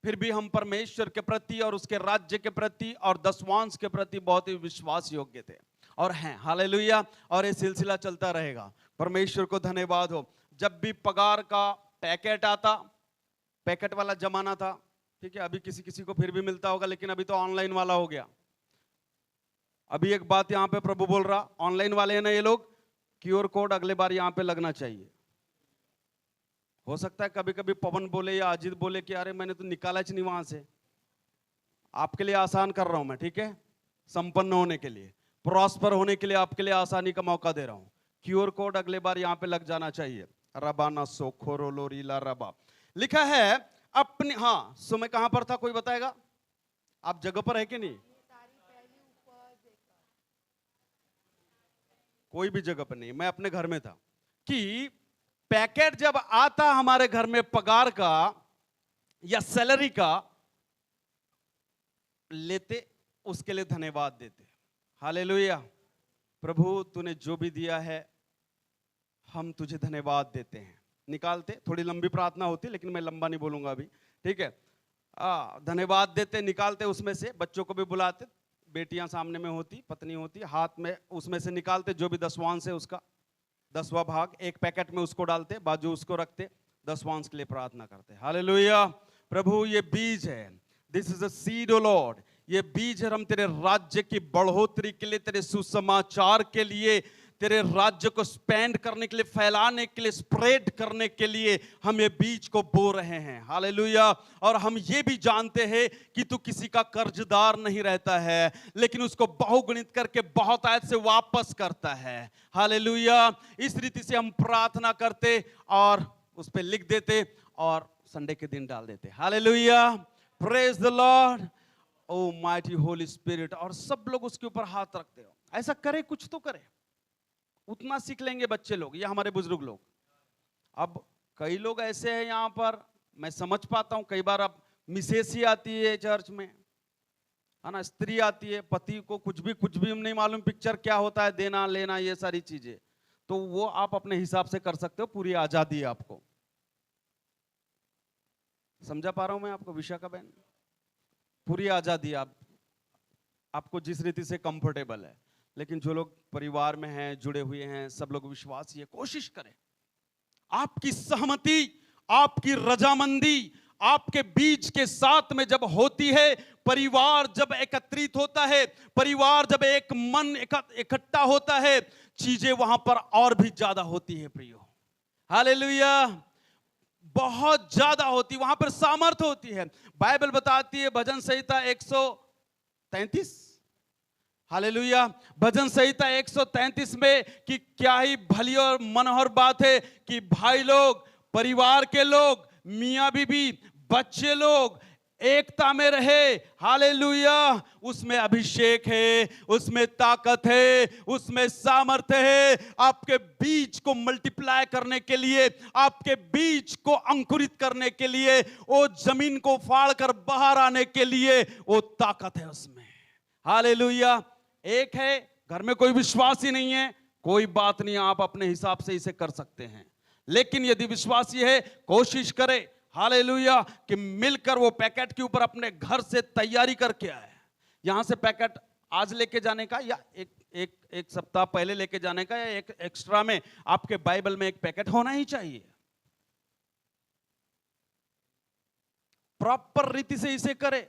फिर भी हम परमेश्वर के प्रति और उसके राज्य के प्रति और दशवांश के प्रति बहुत ही विश्वास योग्य थे और हैं। हालेलुया, और ये सिलसिला चलता रहेगा। परमेश्वर को धन्यवाद हो। जब भी पगार का पैकेट आता, पैकेट वाला जमाना था, ठीक है, अभी किसी किसी को फिर भी मिलता होगा, लेकिन अभी तो ऑनलाइन वाला हो गया। अभी एक बात यहां पे प्रभु बोल रहा, ऑनलाइन वाले हैं ना ये लोग, क्यूआर कोड अगले बार यहां पे लगना चाहिए। हो सकता है कभी कभी पवन बोले या अजीत बोले कि अरे मैंने तो निकाला ही नहीं वहां से। आपके लिए आसान कर रहा हूं मैं, ठीक है, संपन्न होने के लिए, प्रॉस्पर होने के लिए आपके लिए आसानी का मौका दे रहा हूं। क्यूआर कोड अगले बार यहां पे लग जाना चाहिए। रबाना सोखोरो लोरीला रबा लिखा है अपनी। हाँ, सो मैं कहां पर था, कोई बताएगा? आप जगह पर है कि नहीं? कोई भी जगह पर नहीं, मैं अपने घर में था। कि पैकेट जब आता हमारे घर में पगार का या सैलरी का, लेते उसके लिए धन्यवाद देते। हालेलुया, प्रभु तूने जो भी दिया है हम तुझे धन्यवाद देते हैं। निकालते, थोड़ी लंबी प्रार्थना होती लेकिन मैं लंबा नहीं बोलूंगा अभी, ठीक है। धन्यवाद देते, निकालते उसमें से, बच्चों को भी बुलाते, बेटियां सामने में होती, पत्नी होती, हाथ में उसमें से निकालते जो भी दशवांश है उसका 10वां भाग एक पैकेट में उसको डालते, बाजू उसको रखते, दशवांश के लिए प्रार्थना करते। हालेलुया, प्रभु ये बीज है, this is a seed O Lord, ये बीज है, हम तेरे राज्य की बढ़ोतरी के लिए, तेरे सुसमाचार के लिए, तेरे राज्य को स्पेंड करने के लिए, फैलाने के लिए, स्प्रेड करने के लिए हम ये बीज को बो रहे हैं। हालेलुया, और हम ये भी जानते हैं कि तू किसी का कर्जदार नहीं रहता है, लेकिन उसको बहुगुणित करके बहुत आयत से वापस करता है। हालेलुया, इस रीति से हम प्रार्थना करते और उस पर लिख देते और संडे के दिन डाल देते। Hallelujah, praise the Lord, O mighty Holy Spirit. और सब लोग उसके ऊपर हाथ रखते हो, ऐसा करे, कुछ तो करे, उतना सीख लेंगे बच्चे लोग या हमारे बुजुर्ग लोग। अब कई लोग ऐसे हैं यहाँ पर, मैं समझ पाता हूं, कई बार अब मिसेस ही आती है चर्च में, है ना, स्त्री आती है, पति को कुछ भी नहीं मालूम पिक्चर क्या होता है, देना लेना ये सारी चीजें, तो वो आप अपने हिसाब से कर सकते हो, पूरी आजादी है आपको। समझा पा रहा हूं मैं आपको विशाखा बहन? पूरी आजादी, आपको जिस रीति से कंफर्टेबल है। लेकिन जो लोग परिवार में हैं, जुड़े हुए हैं, सब लोग विश्वासी है, कोशिश करें आपकी सहमति, आपकी रजामंदी आपके बीच के साथ में जब होती है, परिवार जब एकत्रित होता है, परिवार जब एक मन इकट्ठा होता है, चीजें वहां पर और भी ज्यादा होती है प्रियो। हालेलुया, बहुत ज्यादा होती, वहां पर सामर्थ होती है। बाइबल बताती है भजन संहिता 133, हालेलुया, भजन संहिता 133 में कि क्या ही भली और मनोहर बात है कि भाई लोग, परिवार के लोग, मियां बीबी, बच्चे लोग एकता में रहे। हालेलुया, उसमें अभिषेक है, उसमें ताकत है, उसमें सामर्थ्य है, आपके बीज को मल्टीप्लाई करने के लिए, आपके बीज को अंकुरित करने के लिए, वो जमीन को फाड़ कर बाहर आने के लिए वो ताकत है उसमें। हालेलुया, एक है, घर में कोई विश्वासी नहीं है, कोई बात नहीं, आप अपने हिसाब से इसे कर सकते हैं। लेकिन यदि विश्वासी है, कोशिश करे, हालेलुया, कि मिलकर वो पैकेट के ऊपर अपने घर से तैयारी करके आए। यहां से पैकेट आज लेके जाने का या एक सप्ताह पहले लेके जाने का, या एक एक्स्ट्रा में आपके बाइबल में एक पैकेट होना ही चाहिए। प्रॉपर रीति से इसे करे।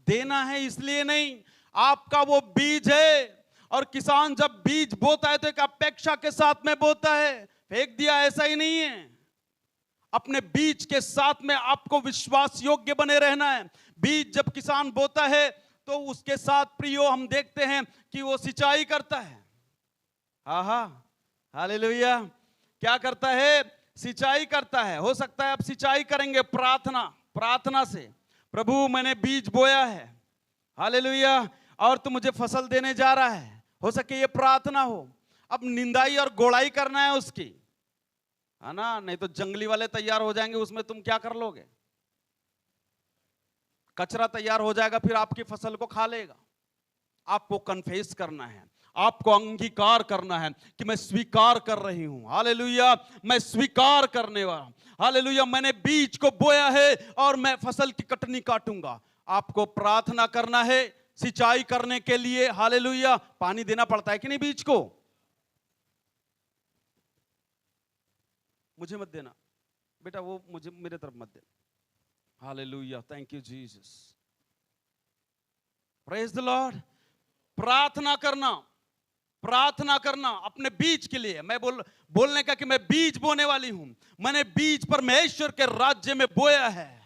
देना है इसलिए नहीं, आपका वो बीज है, और किसान जब बीज बोता है तो एक अपेक्षा के साथ में बोता है, फेंक दिया ऐसा ही नहीं है। अपने बीज के साथ में आपको विश्वास योग्य बने रहना है। बीज जब किसान बोता है तो उसके साथ प्रियो हम देखते हैं कि वो सिंचाई करता है। हालेलुया, क्या करता है? सिंचाई करता है। हो सकता है आप सिंचाई करेंगे प्रार्थना से, प्रभु मैंने बीज बोया है, हालेलुया, और तू मुझे फसल देने जा रहा है। हो सके ये प्रार्थना हो। अब निंदाई और गोड़ाई करना है उसकी, है ना, नहीं तो जंगली वाले तैयार हो जाएंगे, उसमें तुम क्या कर लोगे? कचरा तैयार हो जाएगा, फिर आपकी फसल को खा लेगा। आपको कन्फेस करना है, आपको अंगीकार करना है कि मैं स्वीकार कर रही हूं, हालेलुया, मैं स्वीकार करने वाला, हालेलुया, मैंने बीज को बोया है और मैं फसल की कटनी काटूंगा। आपको प्रार्थना करना है सिंचाई करने के लिए, हालेलुया, पानी देना पड़ता है कि नहीं बीज को? मुझे मत देना बेटा, वो मुझे मेरे तरफ मत देना। Hallelujah, thank you Jesus, praise the Lord. प्रार्थना करना अपने बीज के लिए। मैं बोलने का कि मैं बीज बोने वाली हूं, मैंने बीज परमेश्वर के राज्य में बोया है,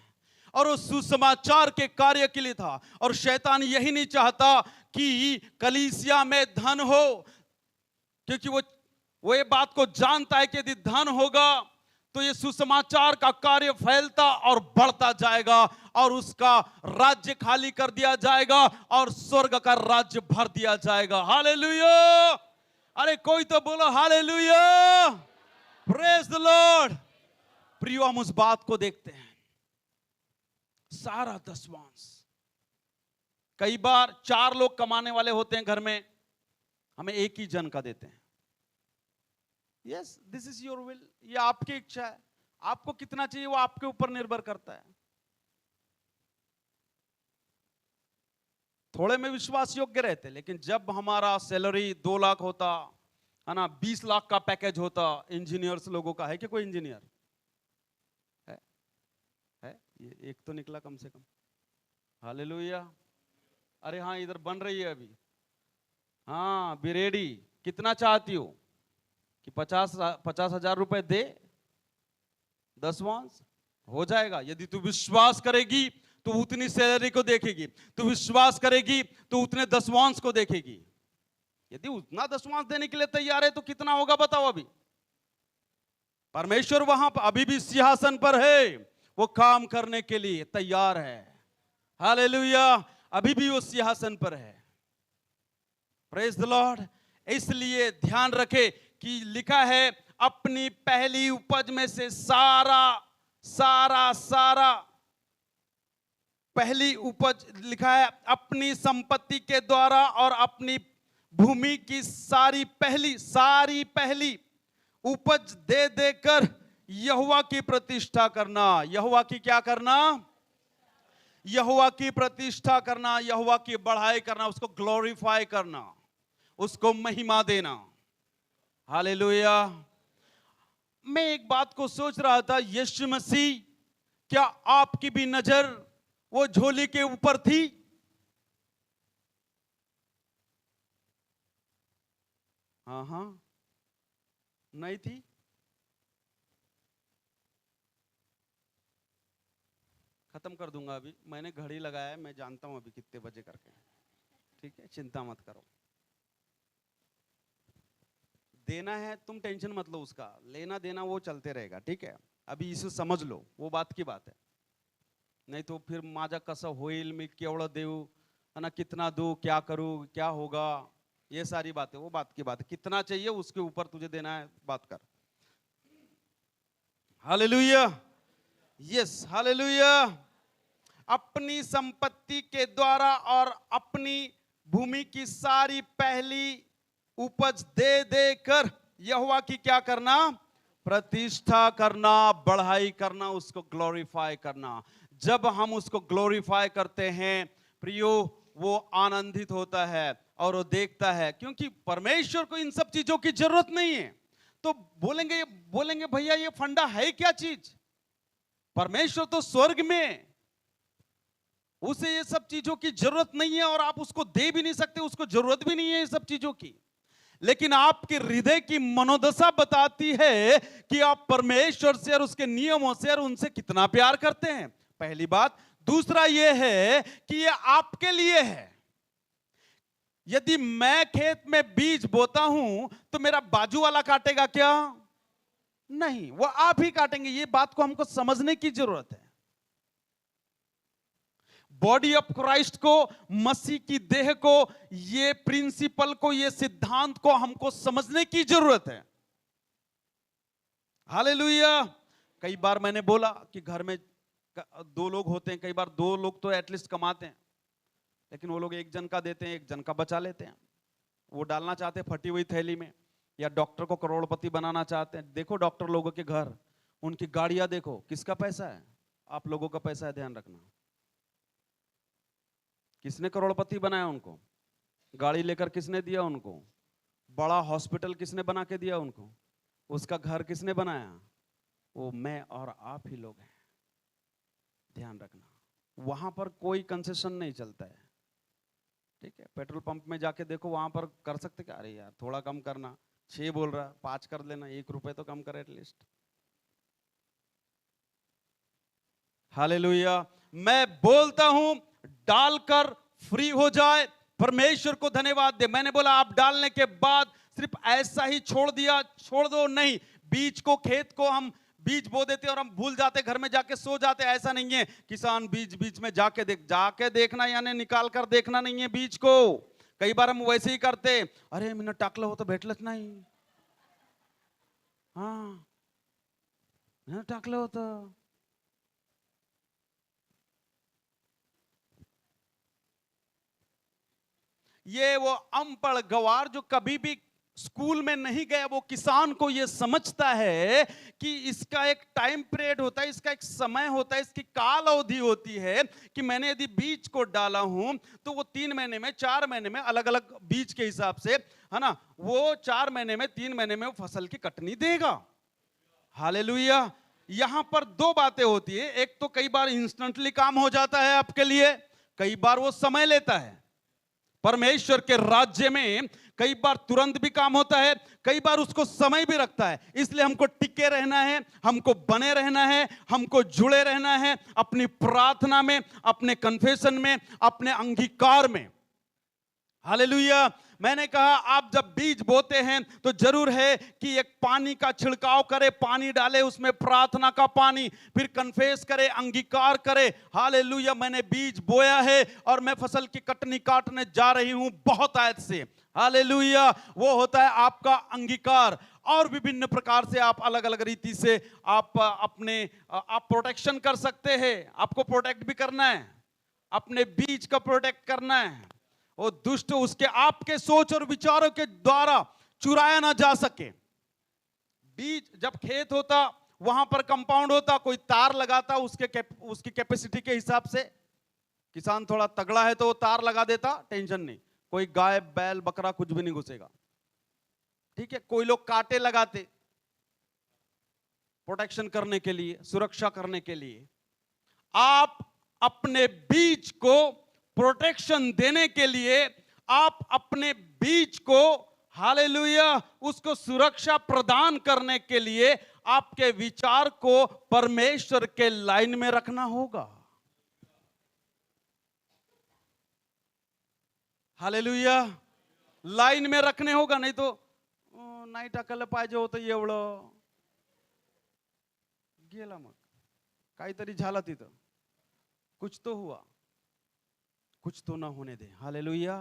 और उस सुसमाचार के कार्य के लिए था। और शैतान यही नहीं चाहता कि कलीसिया में धन हो, क्योंकि वो ये बात को जानता है कि यदि धन होगा तो ये सुसमाचार का कार्य फैलता और बढ़ता जाएगा, और उसका राज्य खाली कर दिया जाएगा और स्वर्ग का राज्य भर दिया जाएगा। हालेलुया, अरे कोई तो बोलो हालेलुया, प्रेज द लॉर्ड। प्रियो, हम उस बात को देखते हैं, सारा दसवांश, कई बार 4 लोग कमाने वाले होते हैं घर में, हमें एक ही जन का देते हैं। Yes, this is your will, ये आपकी इच्छा है, आपको कितना चाहिए वो आपके ऊपर निर्भर करता है। थोड़े में विश्वास योग्य रहते, लेकिन जब हमारा सैलरी 2 लाख होता है ना, 20 लाख का पैकेज होता, इंजीनियर्स लोगों का है कि कोई इंजीनियर है? ये एक तो निकला कम से कम, हालेलुया। अरे हाँ, इधर बन रही है अभी, हाँ बिरेडी, कितना चाहती हो कि 50,000 रुपए दे, दसवांश हो जाएगा। यदि तू विश्वास करेगी तो उतनी सैलरी को देखेगी, तू विश्वास करेगी तो उतने दसवांश को देखेगी। यदि उतना दसवांश देने के लिए तैयार है तो कितना होगा बताओ? अभी परमेश्वर वहां पर अभी भी सिंहासन पर है, वो काम करने के लिए तैयार है। हालेलुया, अभी भी वो सिंहासन पर है। Praise the Lord. इसलिए ध्यान रखे कि लिखा है अपनी पहली उपज में से सारा सारा सारा, पहली उपज लिखा है अपनी संपत्ति के द्वारा और अपनी भूमि की सारी पहली उपज दे देकर यहोवा की प्रतिष्ठा करना। यहोवा की क्या करना? यहोवा की प्रतिष्ठा करना, यहोवा की बढ़ाई करना, उसको ग्लोरीफाई करना, उसको महिमा देना। हालेलुया। मैं एक बात को सोच रहा था, यीशु मसीह, क्या आपकी भी नजर वो झोली के ऊपर थी? हाँ, नहीं थी? खत्म कर दूंगा अभी, मैंने घड़ी लगाया है, मैं जानता हूं अभी कितने बजे करके, ठीक है, चिंता मत करो। देना है, तुम टेंशन मत लो, उसका लेना देना वो चलते रहेगा, ठीक है। अभी इसे समझ लो, वो बात की बात है। नहीं तो फिर माझा कसं होईल, मी केवढं देऊ, है ना, कितना दूं, क्या करूं, क्या होगा, ये सारी बातें, वो बात की बात है। कितना चाहिए उसके ऊपर तुझे देना है, बात कर। Hallelujah, yes, hallelujah. अपनी संपत्ति के द्वारा और अपनी भूमि की सारी पहली उपज दे देकर यहोवा की क्या करना? प्रतिष्ठा करना, बढ़ाई करना, उसको ग्लोरीफाई करना। जब हम उसको ग्लोरीफाई करते हैं प्रियो, वो आनंदित होता है और वो देखता है, क्योंकि परमेश्वर को इन सब चीजों की जरूरत नहीं है। तो बोलेंगे भैया ये फंडा है क्या चीज? परमेश्वर तो स्वर्ग में, उसे ये सब चीजों की जरूरत नहीं है और आप उसको दे भी नहीं सकते, उसको जरूरत भी नहीं है ये सब चीजों की। लेकिन आपके हृदय की मनोदशा बताती है कि आप परमेश्वर से और उसके नियमों से और उनसे कितना प्यार करते हैं, पहली बात। दूसरा यह है कि ये आपके लिए है। यदि मैं खेत में बीज बोता हूं तो मेरा बाजू वाला काटेगा क्या? नहीं, वो आप ही काटेंगे। ये बात को हमको समझने की जरूरत है। बॉडी ऑफ क्राइस्ट को, मसीह की देह को, ये प्रिंसिपल को, ये सिद्धांत को हमको समझने की जरूरत है। हालेलुया। कई बार मैंने बोला कि घर में 2 लोग होते हैं, कई बार 2 लोग तो एटलीस्ट कमाते हैं, लेकिन वो लोग एक जन का देते हैं, एक जन का बचा लेते हैं। वो डालना चाहते हैं फटी हुई थैली में, या डॉक्टर को करोड़पति बनाना चाहते हैं। देखो डॉक्टर लोगों के घर, उनकी गाड़ियां देखो, किसका पैसा है? आप लोगों का पैसा है, ध्यान रखना। किसने करोड़पति बनाया उनको? गाड़ी लेकर किसने दिया उनको? बड़ा हॉस्पिटल किसने बना के दिया उनको? उसका घर किसने बनाया? वो मैं और आप ही लोग हैं। ध्यान रखना, वहां पर कोई कंसेशन नहीं चलता है, ठीक है। पेट्रोल पंप में जाके देखो, वहां पर कर सकते क्या? अरे यार थोड़ा कम करना, 6 बोल रहा, 5 कर लेना, 1 रुपए तो कम करे एटलीस्ट। हालेलुया। मैं बोलता हूं डालकर फ्री हो जाए, परमेश्वर को धन्यवाद दे। मैंने बोला आप डालने के बाद सिर्फ ऐसा ही छोड़ दिया, छोड़ दो नहीं। बीज को, खेत को हम बीज बो देते और हम भूल जाते, घर में जाके सो जाते, ऐसा नहीं है। किसान बीज में जाके देखना, यानी निकाल कर देखना नहीं है बीज को। कई बार हम वैसे ही करते, अरे मैंने टाकलं होतं भेटलंच नाही, हाँ मैंने टाकलं होतं। ये वो अनपढ़ गवार जो कभी भी स्कूल में नहीं गया, वो किसान को ये समझता है कि इसका एक टाइम पीरियड होता है, इसका एक समय होता है, इसकी काल अवधि होती है कि मैंने यदि बीज को डाला हूं तो वो 3 महीने में, 4 महीने में, अलग अलग बीज के हिसाब से, है ना, वो 4 महीने में, 3 महीने में वो फसल की कटनी देगा। हालेलुया। यहां पर 2 बातें होती है, एक तो कई बार इंस्टेंटली काम हो जाता है आपके लिए, कई बार वो समय लेता है। परमेश्वर के राज्य में कई बार तुरंत भी काम होता है, कई बार उसको समय भी रखता है। इसलिए हमको टिके रहना है, हमको बने रहना है, हमको जुड़े रहना है अपनी प्रार्थना में, अपने कन्फेशन में, अपने अंगीकार में। हालेलुया। मैंने कहा आप जब बीज बोते हैं तो जरूर है कि एक पानी का छिड़काव करे, पानी डाले उसमें, प्रार्थना का पानी, फिर कन्फेस करे, अंगीकार करे। हालेलुया, मैंने बीज बोया है और मैं फसल की कटनी काटने जा रही हूं बहुत आयत से। हालेलुया। वो होता है आपका अंगीकार। और विभिन्न प्रकार से आप अलग अलग रीति से आप प्रोटेक्शन कर सकते हैं। आपको प्रोटेक्ट भी करना है, अपने बीज का प्रोटेक्ट करना है। वो दुष्ट उसके आपके सोच और विचारों के द्वारा चुराया ना जा सके। बीज जब खेत होता, वहां पर कंपाउंड होता, कोई तार लगाता, उसकी कैपेसिटी के हिसाब से। किसान थोड़ा तगड़ा है तो वो तार लगा देता, टेंशन नहीं, कोई गाय बैल बकरा कुछ भी नहीं घुसेगा, ठीक है। कोई लोग कांटे लगाते प्रोटेक्शन करने के लिए, सुरक्षा करने के लिए। आप अपने बीज को प्रोटेक्शन देने के लिए, आप अपने बीज को, हालेलुया, उसको सुरक्षा प्रदान करने के लिए आपके विचार को परमेश्वर के लाइन में रखना होगा। हालेलुया, लाइन में रखने होगा, नहीं तो नाही टाकायला पाहिजे होतं एवढं, गेला मग काहीतरी झालं तिथं, कुछ तो हुआ, कुछ तो ना होने दे। हालेलुया,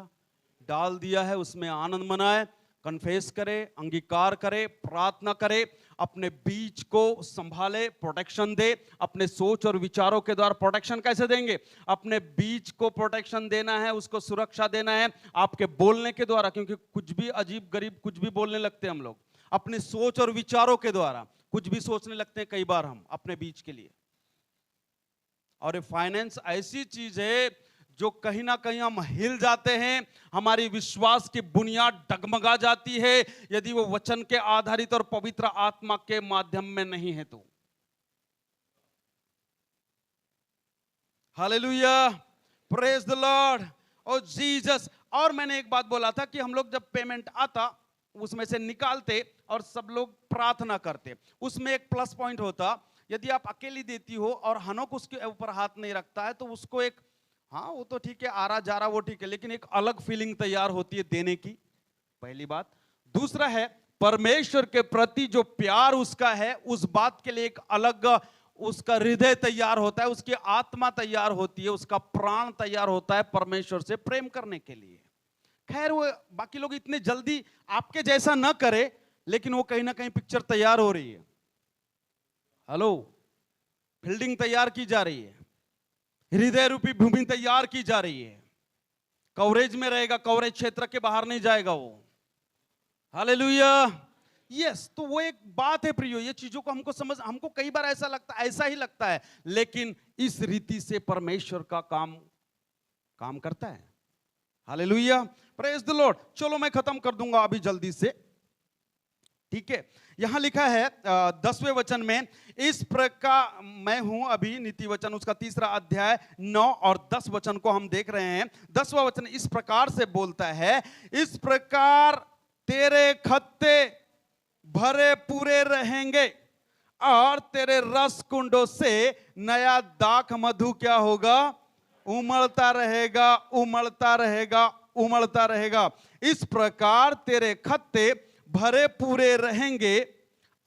डाल दिया है उसमें आनंद मनाए, कन्फेस करे, अंगीकार करे, प्रार्थना करे, अपने बीज को संभाले, प्रोटेक्शन दे। अपने सोच और विचारों के द्वारा प्रोटेक्शन कैसे देंगे? अपने बीज को प्रोटेक्शन देना है, उसको सुरक्षा देना है आपके बोलने के द्वारा, क्योंकि कुछ भी अजीब गरीब कुछ भी बोलने लगते हैं हम लोग अपने सोच और विचारों के द्वारा, कुछ भी सोचने लगते हैं कई बार हम अपने बीज के लिए। और ये फाइनेंस ऐसी चीज है जो कहीं ना कहीं हम हिल जाते हैं, हमारी विश्वास की बुनियाद डगमगा जाती है यदि वो वचन के आधारित और पवित्र आत्मा के माध्यम में नहीं है तो। Hallelujah, praise the Lord, O Jesus. और मैंने एक बात बोला था कि हम लोग जब पेमेंट आता उसमें से निकालते और सब लोग प्रार्थना करते, उसमें एक प्लस पॉइंट होता, यदि आप अकेली देती हो और हनोक उसके ऊपर हाथ नहीं रखता है तो उसको एक, हाँ वो तो ठीक है, आ रहा जा रहा वो ठीक है, लेकिन एक अलग फीलिंग तैयार होती है देने की, पहली बात। दूसरा है परमेश्वर के प्रति जो प्यार उसका है, उस बात के लिए एक अलग उसका हृदय तैयार होता है, उसकी आत्मा तैयार होती है, उसका प्राण तैयार होता है परमेश्वर से प्रेम करने के लिए। खैर वो बाकी लोग इतने जल्दी आपके जैसा ना करे, लेकिन वो कहीं ना कहीं पिक्चर तैयार हो रही है। हेलो, फील्डिंग तैयार की जा रही है, हृदय रूपी भूमि तैयार की जा रही है, कवरेज में रहेगा, कवरेज क्षेत्र के बाहर नहीं जाएगा वो। Hallelujah, yes. तो वो एक बात है प्रियो, ये चीजों को हमको कई बार ऐसा ही लगता है, लेकिन इस रीति से परमेश्वर का काम करता है। Hallelujah, praise the Lord. चलो मैं खत्म कर दूंगा अभी जल्दी से, ठीक है। यहां लिखा है 10वें वचन में, इस प्रकार, मैं हूं अभी नीति वचन उसका 3 अध्याय 9 और 10 वचन को हम देख रहे हैं। 10वां वचन इस प्रकार से बोलता है, इस प्रकार तेरे खत्ते भरे पूरे रहेंगे और तेरे रस कुंडों से नया दाख मधु क्या होगा? उमड़ता रहेगा, उमड़ता रहेगा, उमड़ता रहेगा। इस प्रकार तेरे खत्ते भरे पूरे रहेंगे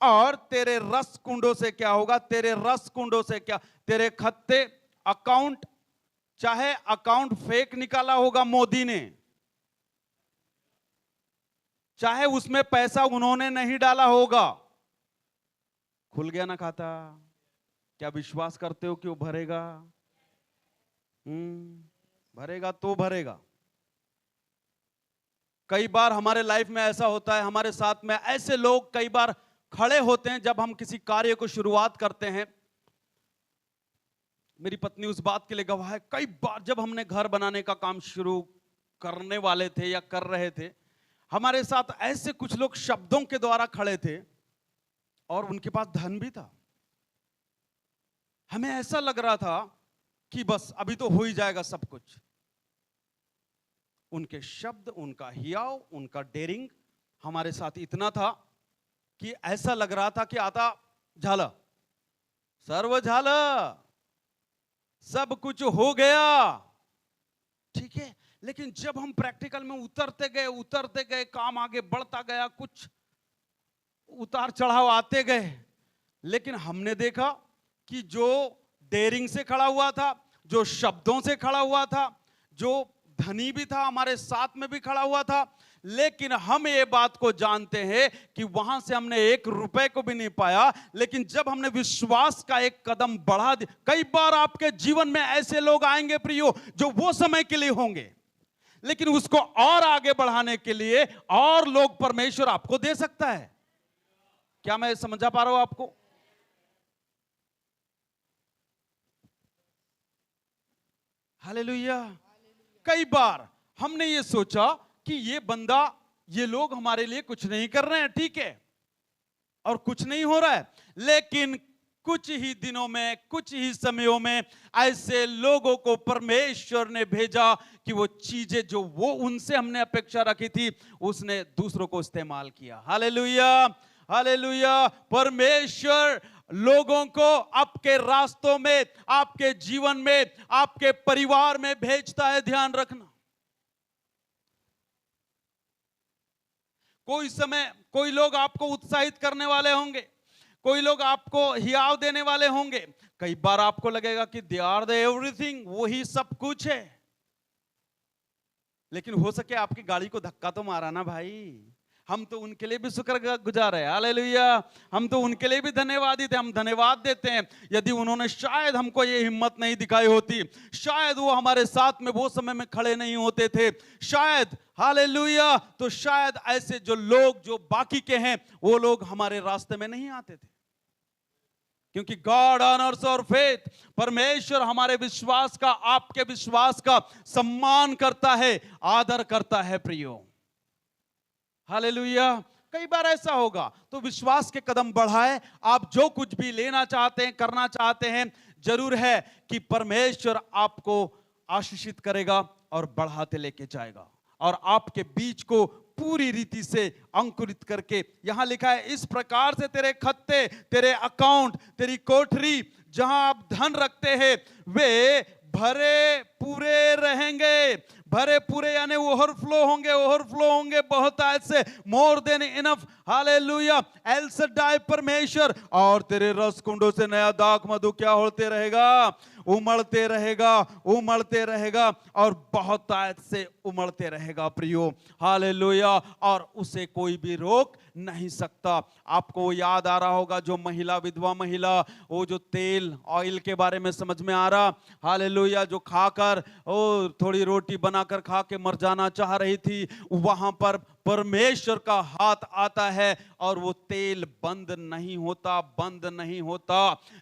और तेरे रस कुंडों से क्या होगा? तेरे रस कुंडों से क्या? तेरे खत्ते, अकाउंट, चाहे अकाउंट फेक निकाला होगा मोदी ने, चाहे उसमें पैसा उन्होंने नहीं डाला होगा, खुल गया ना खाता, क्या विश्वास करते हो कि वो भरेगा? भरेगा तो भरेगा। कई बार हमारे लाइफ में ऐसा होता है, हमारे साथ में ऐसे लोग कई बार खड़े होते हैं जब हम किसी कार्य को शुरुआत करते हैं। मेरी पत्नी उस बात के लिए गवाह है, कई बार जब हमने घर बनाने का काम शुरू करने वाले थे या कर रहे थे, हमारे साथ ऐसे कुछ लोग शब्दों के द्वारा खड़े थे और उनके पास धन भी था। हमें ऐसा लग रहा था कि बस अभी तो हो ही जाएगा सब कुछ। उनके शब्द, उनका हियाव, उनका डेरिंग हमारे साथ इतना था कि ऐसा लग रहा था कि आता झालं, सर्व झालं, सब कुछ हो गया, ठीक है। लेकिन जब हम प्रैक्टिकल में उतरते गए, काम आगे बढ़ता गया, कुछ उतार चढ़ाव आते गए, लेकिन हमने देखा कि जो डेयरिंग से खड़ा हुआ था, जो शब्दों से खड़ा हुआ था, जो धनी भी था, हमारे साथ में भी खड़ा हुआ था, लेकिन हम ये बात को जानते हैं कि वहां से हमने 1 रुपए को भी नहीं पाया, लेकिन जब हमने विश्वास का एक कदम बढ़ा दिया। कई बार आपके जीवन में ऐसे लोग आएंगे प्रियो, जो वो समय के लिए होंगे, लेकिन उसको और आगे बढ़ाने के लिए और लोग परमेश्वर आपको दे सकता है। क्या मैं समझा पा रहा हूं आपको? हालेलुया। कई बार हमने ये सोचा कि ये बंदा, ये लोग हमारे लिए कुछ नहीं कर रहे हैं, ठीक है, और कुछ नहीं हो रहा है, लेकिन कुछ ही दिनों में, कुछ ही समयों में ऐसे लोगों को परमेश्वर ने भेजा कि वो चीजें जो वो उनसे हमने अपेक्षा रखी थी, उसने दूसरों को इस्तेमाल किया। Hallelujah, hallelujah. परमेश्वर लोगों को आपके रास्तों में, आपके जीवन में, आपके परिवार में भेजता है। ध्यान रखना, कोई समय कोई लोग आपको उत्साहित करने वाले होंगे, कोई लोग आपको हियाव देने वाले होंगे। कई बार आपको लगेगा कि दे आर द एवरीथिंग, वो ही सब कुछ है, लेकिन हो सके आपकी गाड़ी को धक्का तो मारा ना भाई। हम तो उनके लिए भी शुक्र गुजार है। हालेलुया। हम तो उनके लिए भी धन्यवादी थे, हम धन्यवाद देते हैं। यदि उन्होंने शायद हमको ये हिम्मत नहीं दिखाई होती, शायद वो हमारे साथ में वो समय में खड़े नहीं होते थे, शायद, हालेलुया, तो शायद ऐसे जो लोग जो बाकी के हैं वो लोग हमारे रास्ते में नहीं आते थे। क्योंकि गॉड ऑनर्स और फेथ, परमेश्वर हमारे विश्वास का, आपके विश्वास का सम्मान करता है, आदर करता है प्रियो। हालेलुया। कई बार ऐसा होगा, तो विश्वास के कदम बढ़ाए। आप जो कुछ भी लेना चाहते हैं, करना चाहते हैं, जरूर है कि परमेश्वर आपको आशीषित करेगा और बढ़ाते लेके जाएगा, और आपके बीज को पूरी रीति से अंकुरित करके, यहां लिखा है, इस प्रकार से तेरे खत्ते, तेरे अकाउंट, तेरी कोठरी, जहां आप धन रखते हैं, वे भरे पूरे रहेंगे। भरे पूरे यानी ओवरफ्लो होंगे, ओवरफ्लो होंगे, बहुत ऐसे, more than enough. Hallelujah. El Shaddai परमेश्वर, और तेरे रस कुंडों से नया दाख मधु क्या होते रहेगा? उमड़ते रहेगा, उमड़ते रहेगा, और बहुत ऐसे उमड़ते रहेगा प्रियो। हालेलुया। और उसे कोई भी रोक नहीं सकता। आपको याद आ रहा होगा, जो महिला, विधवा महिला, वो जो तेल, ऑयल के बारे में समझ में आ रहा, हालेलुया, जो खाकर ओ थोड़ी रोटी बनाकर खा के मर जाना चाह रही थी, वहां पर परमेश्वर का हाथ आता है और वो तेल बंद नहीं होता, बंद नहीं होता,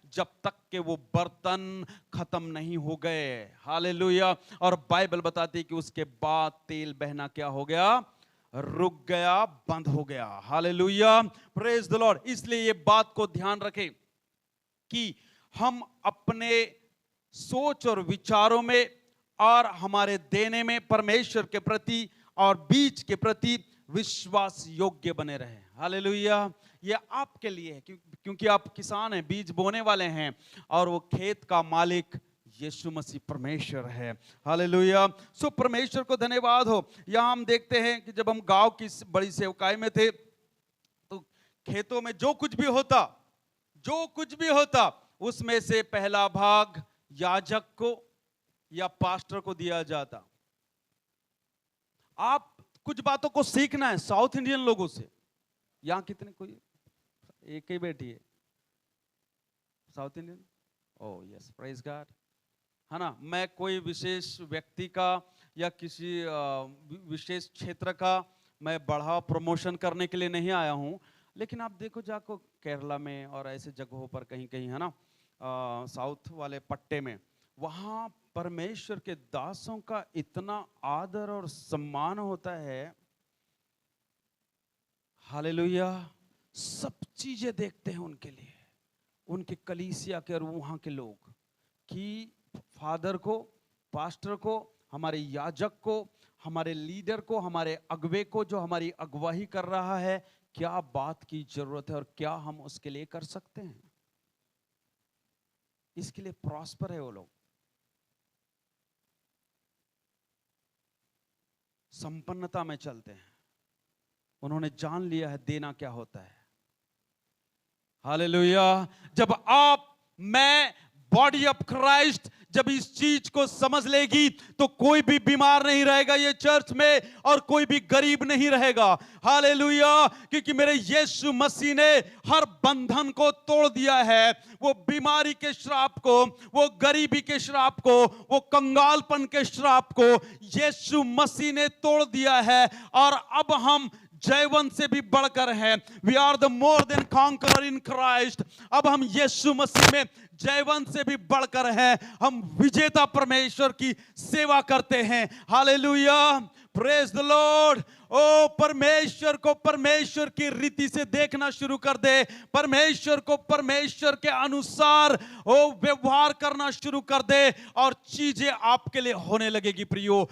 जब तक कि वो बर्तन खत्म नहीं हो गए। हालेलुया। और बाइबल बताती है कि उसके बाद तेल बहना क्या हो गया? रुक गया, बंद हो गया। Hallelujah, praise the Lord. इसलिए ये बात को ध्यान रखें कि हम अपने सोच और विचारों में और हमारे देने में परमेश्वर के प्रति और बीज के प्रति विश्वास योग्य बने रहे। हालेलुया। ये आपके लिए है, क्योंकि आप किसान हैं, बीज बोने वाले हैं, और वो खेत का मालिक यीशु मसीह परमेश्वर है। हालेलुया। सो परमेश्वर को धन्यवाद हो। यहां हम देखते हैं कि जब हम गांव की बड़ी सेवकाई में थे, तो खेतों में जो कुछ भी होता, जो कुछ भी होता, उसमें से पहला भाग याजक को या पास्टर को दिया जाता। आप कुछ बातों को सीखना है साउथ इंडियन लोगों से। यहां कितने, कोई एक ही बैठी है south Indian? Oh yes, praise God, है ना। मैं कोई विशेष व्यक्ति का या किसी विशेष क्षेत्र का मैं बढ़ावा प्रमोशन करने के लिए नहीं आया हूं, लेकिन आप देखो, जाको केरला में और ऐसे जगहों पर कहीं कहीं, है ना, साउथ वाले पट्टे में, वहां परमेश्वर के दासों का इतना आदर और सम्मान होता है। हालेलुया। सब चीजें देखते हैं उनके लिए, उनके कलीसिया के और वहां के लोग, कि फादर को, पास्टर को, हमारे याजक को, हमारे लीडर को, हमारे अगुवे को, जो हमारी अगुवाही कर रहा है, क्या बात की जरूरत है और क्या हम उसके लिए कर सकते हैं। इसके लिए प्रॉस्पर है वो लोग, संपन्नता में चलते हैं। उन्होंने जान लिया है देना क्या होता है। हालेलुया। जब आप, मैं बॉडी ऑफ क्राइस्ट जब इस चीज को समझ लेगी तो कोई भी बीमार नहीं रहेगा ये चर्च में और कोई भी गरीब नहीं रहेगा। हालेलुया, क्योंकि मेरे यीशु मसीह ने हर बंधन को तोड़ दिया है। वो बीमारी के श्राप को, वो गरीबी के श्राप को, वो कंगालपन के श्राप को यीशु मसीह ने तोड़ दिया है और अब हम जयवंत से भी बढ़कर हैं। We are the more than conqueror in Christ. अब हम यीशु मसीह में जयवंत से भी बढ़कर हैं। हम विजेता परमेश्वर की सेवा करते हैं। Hallelujah, praise the Lord. ओ परमेश्वर को परमेश्वर की रीति से देखना शुरू कर दे, परमेश्वर को परमेश्वर के अनुसार ओ व्यवहार करना शुरू कर दे और चीजें आपके लिए होने लगेगी प्रियो।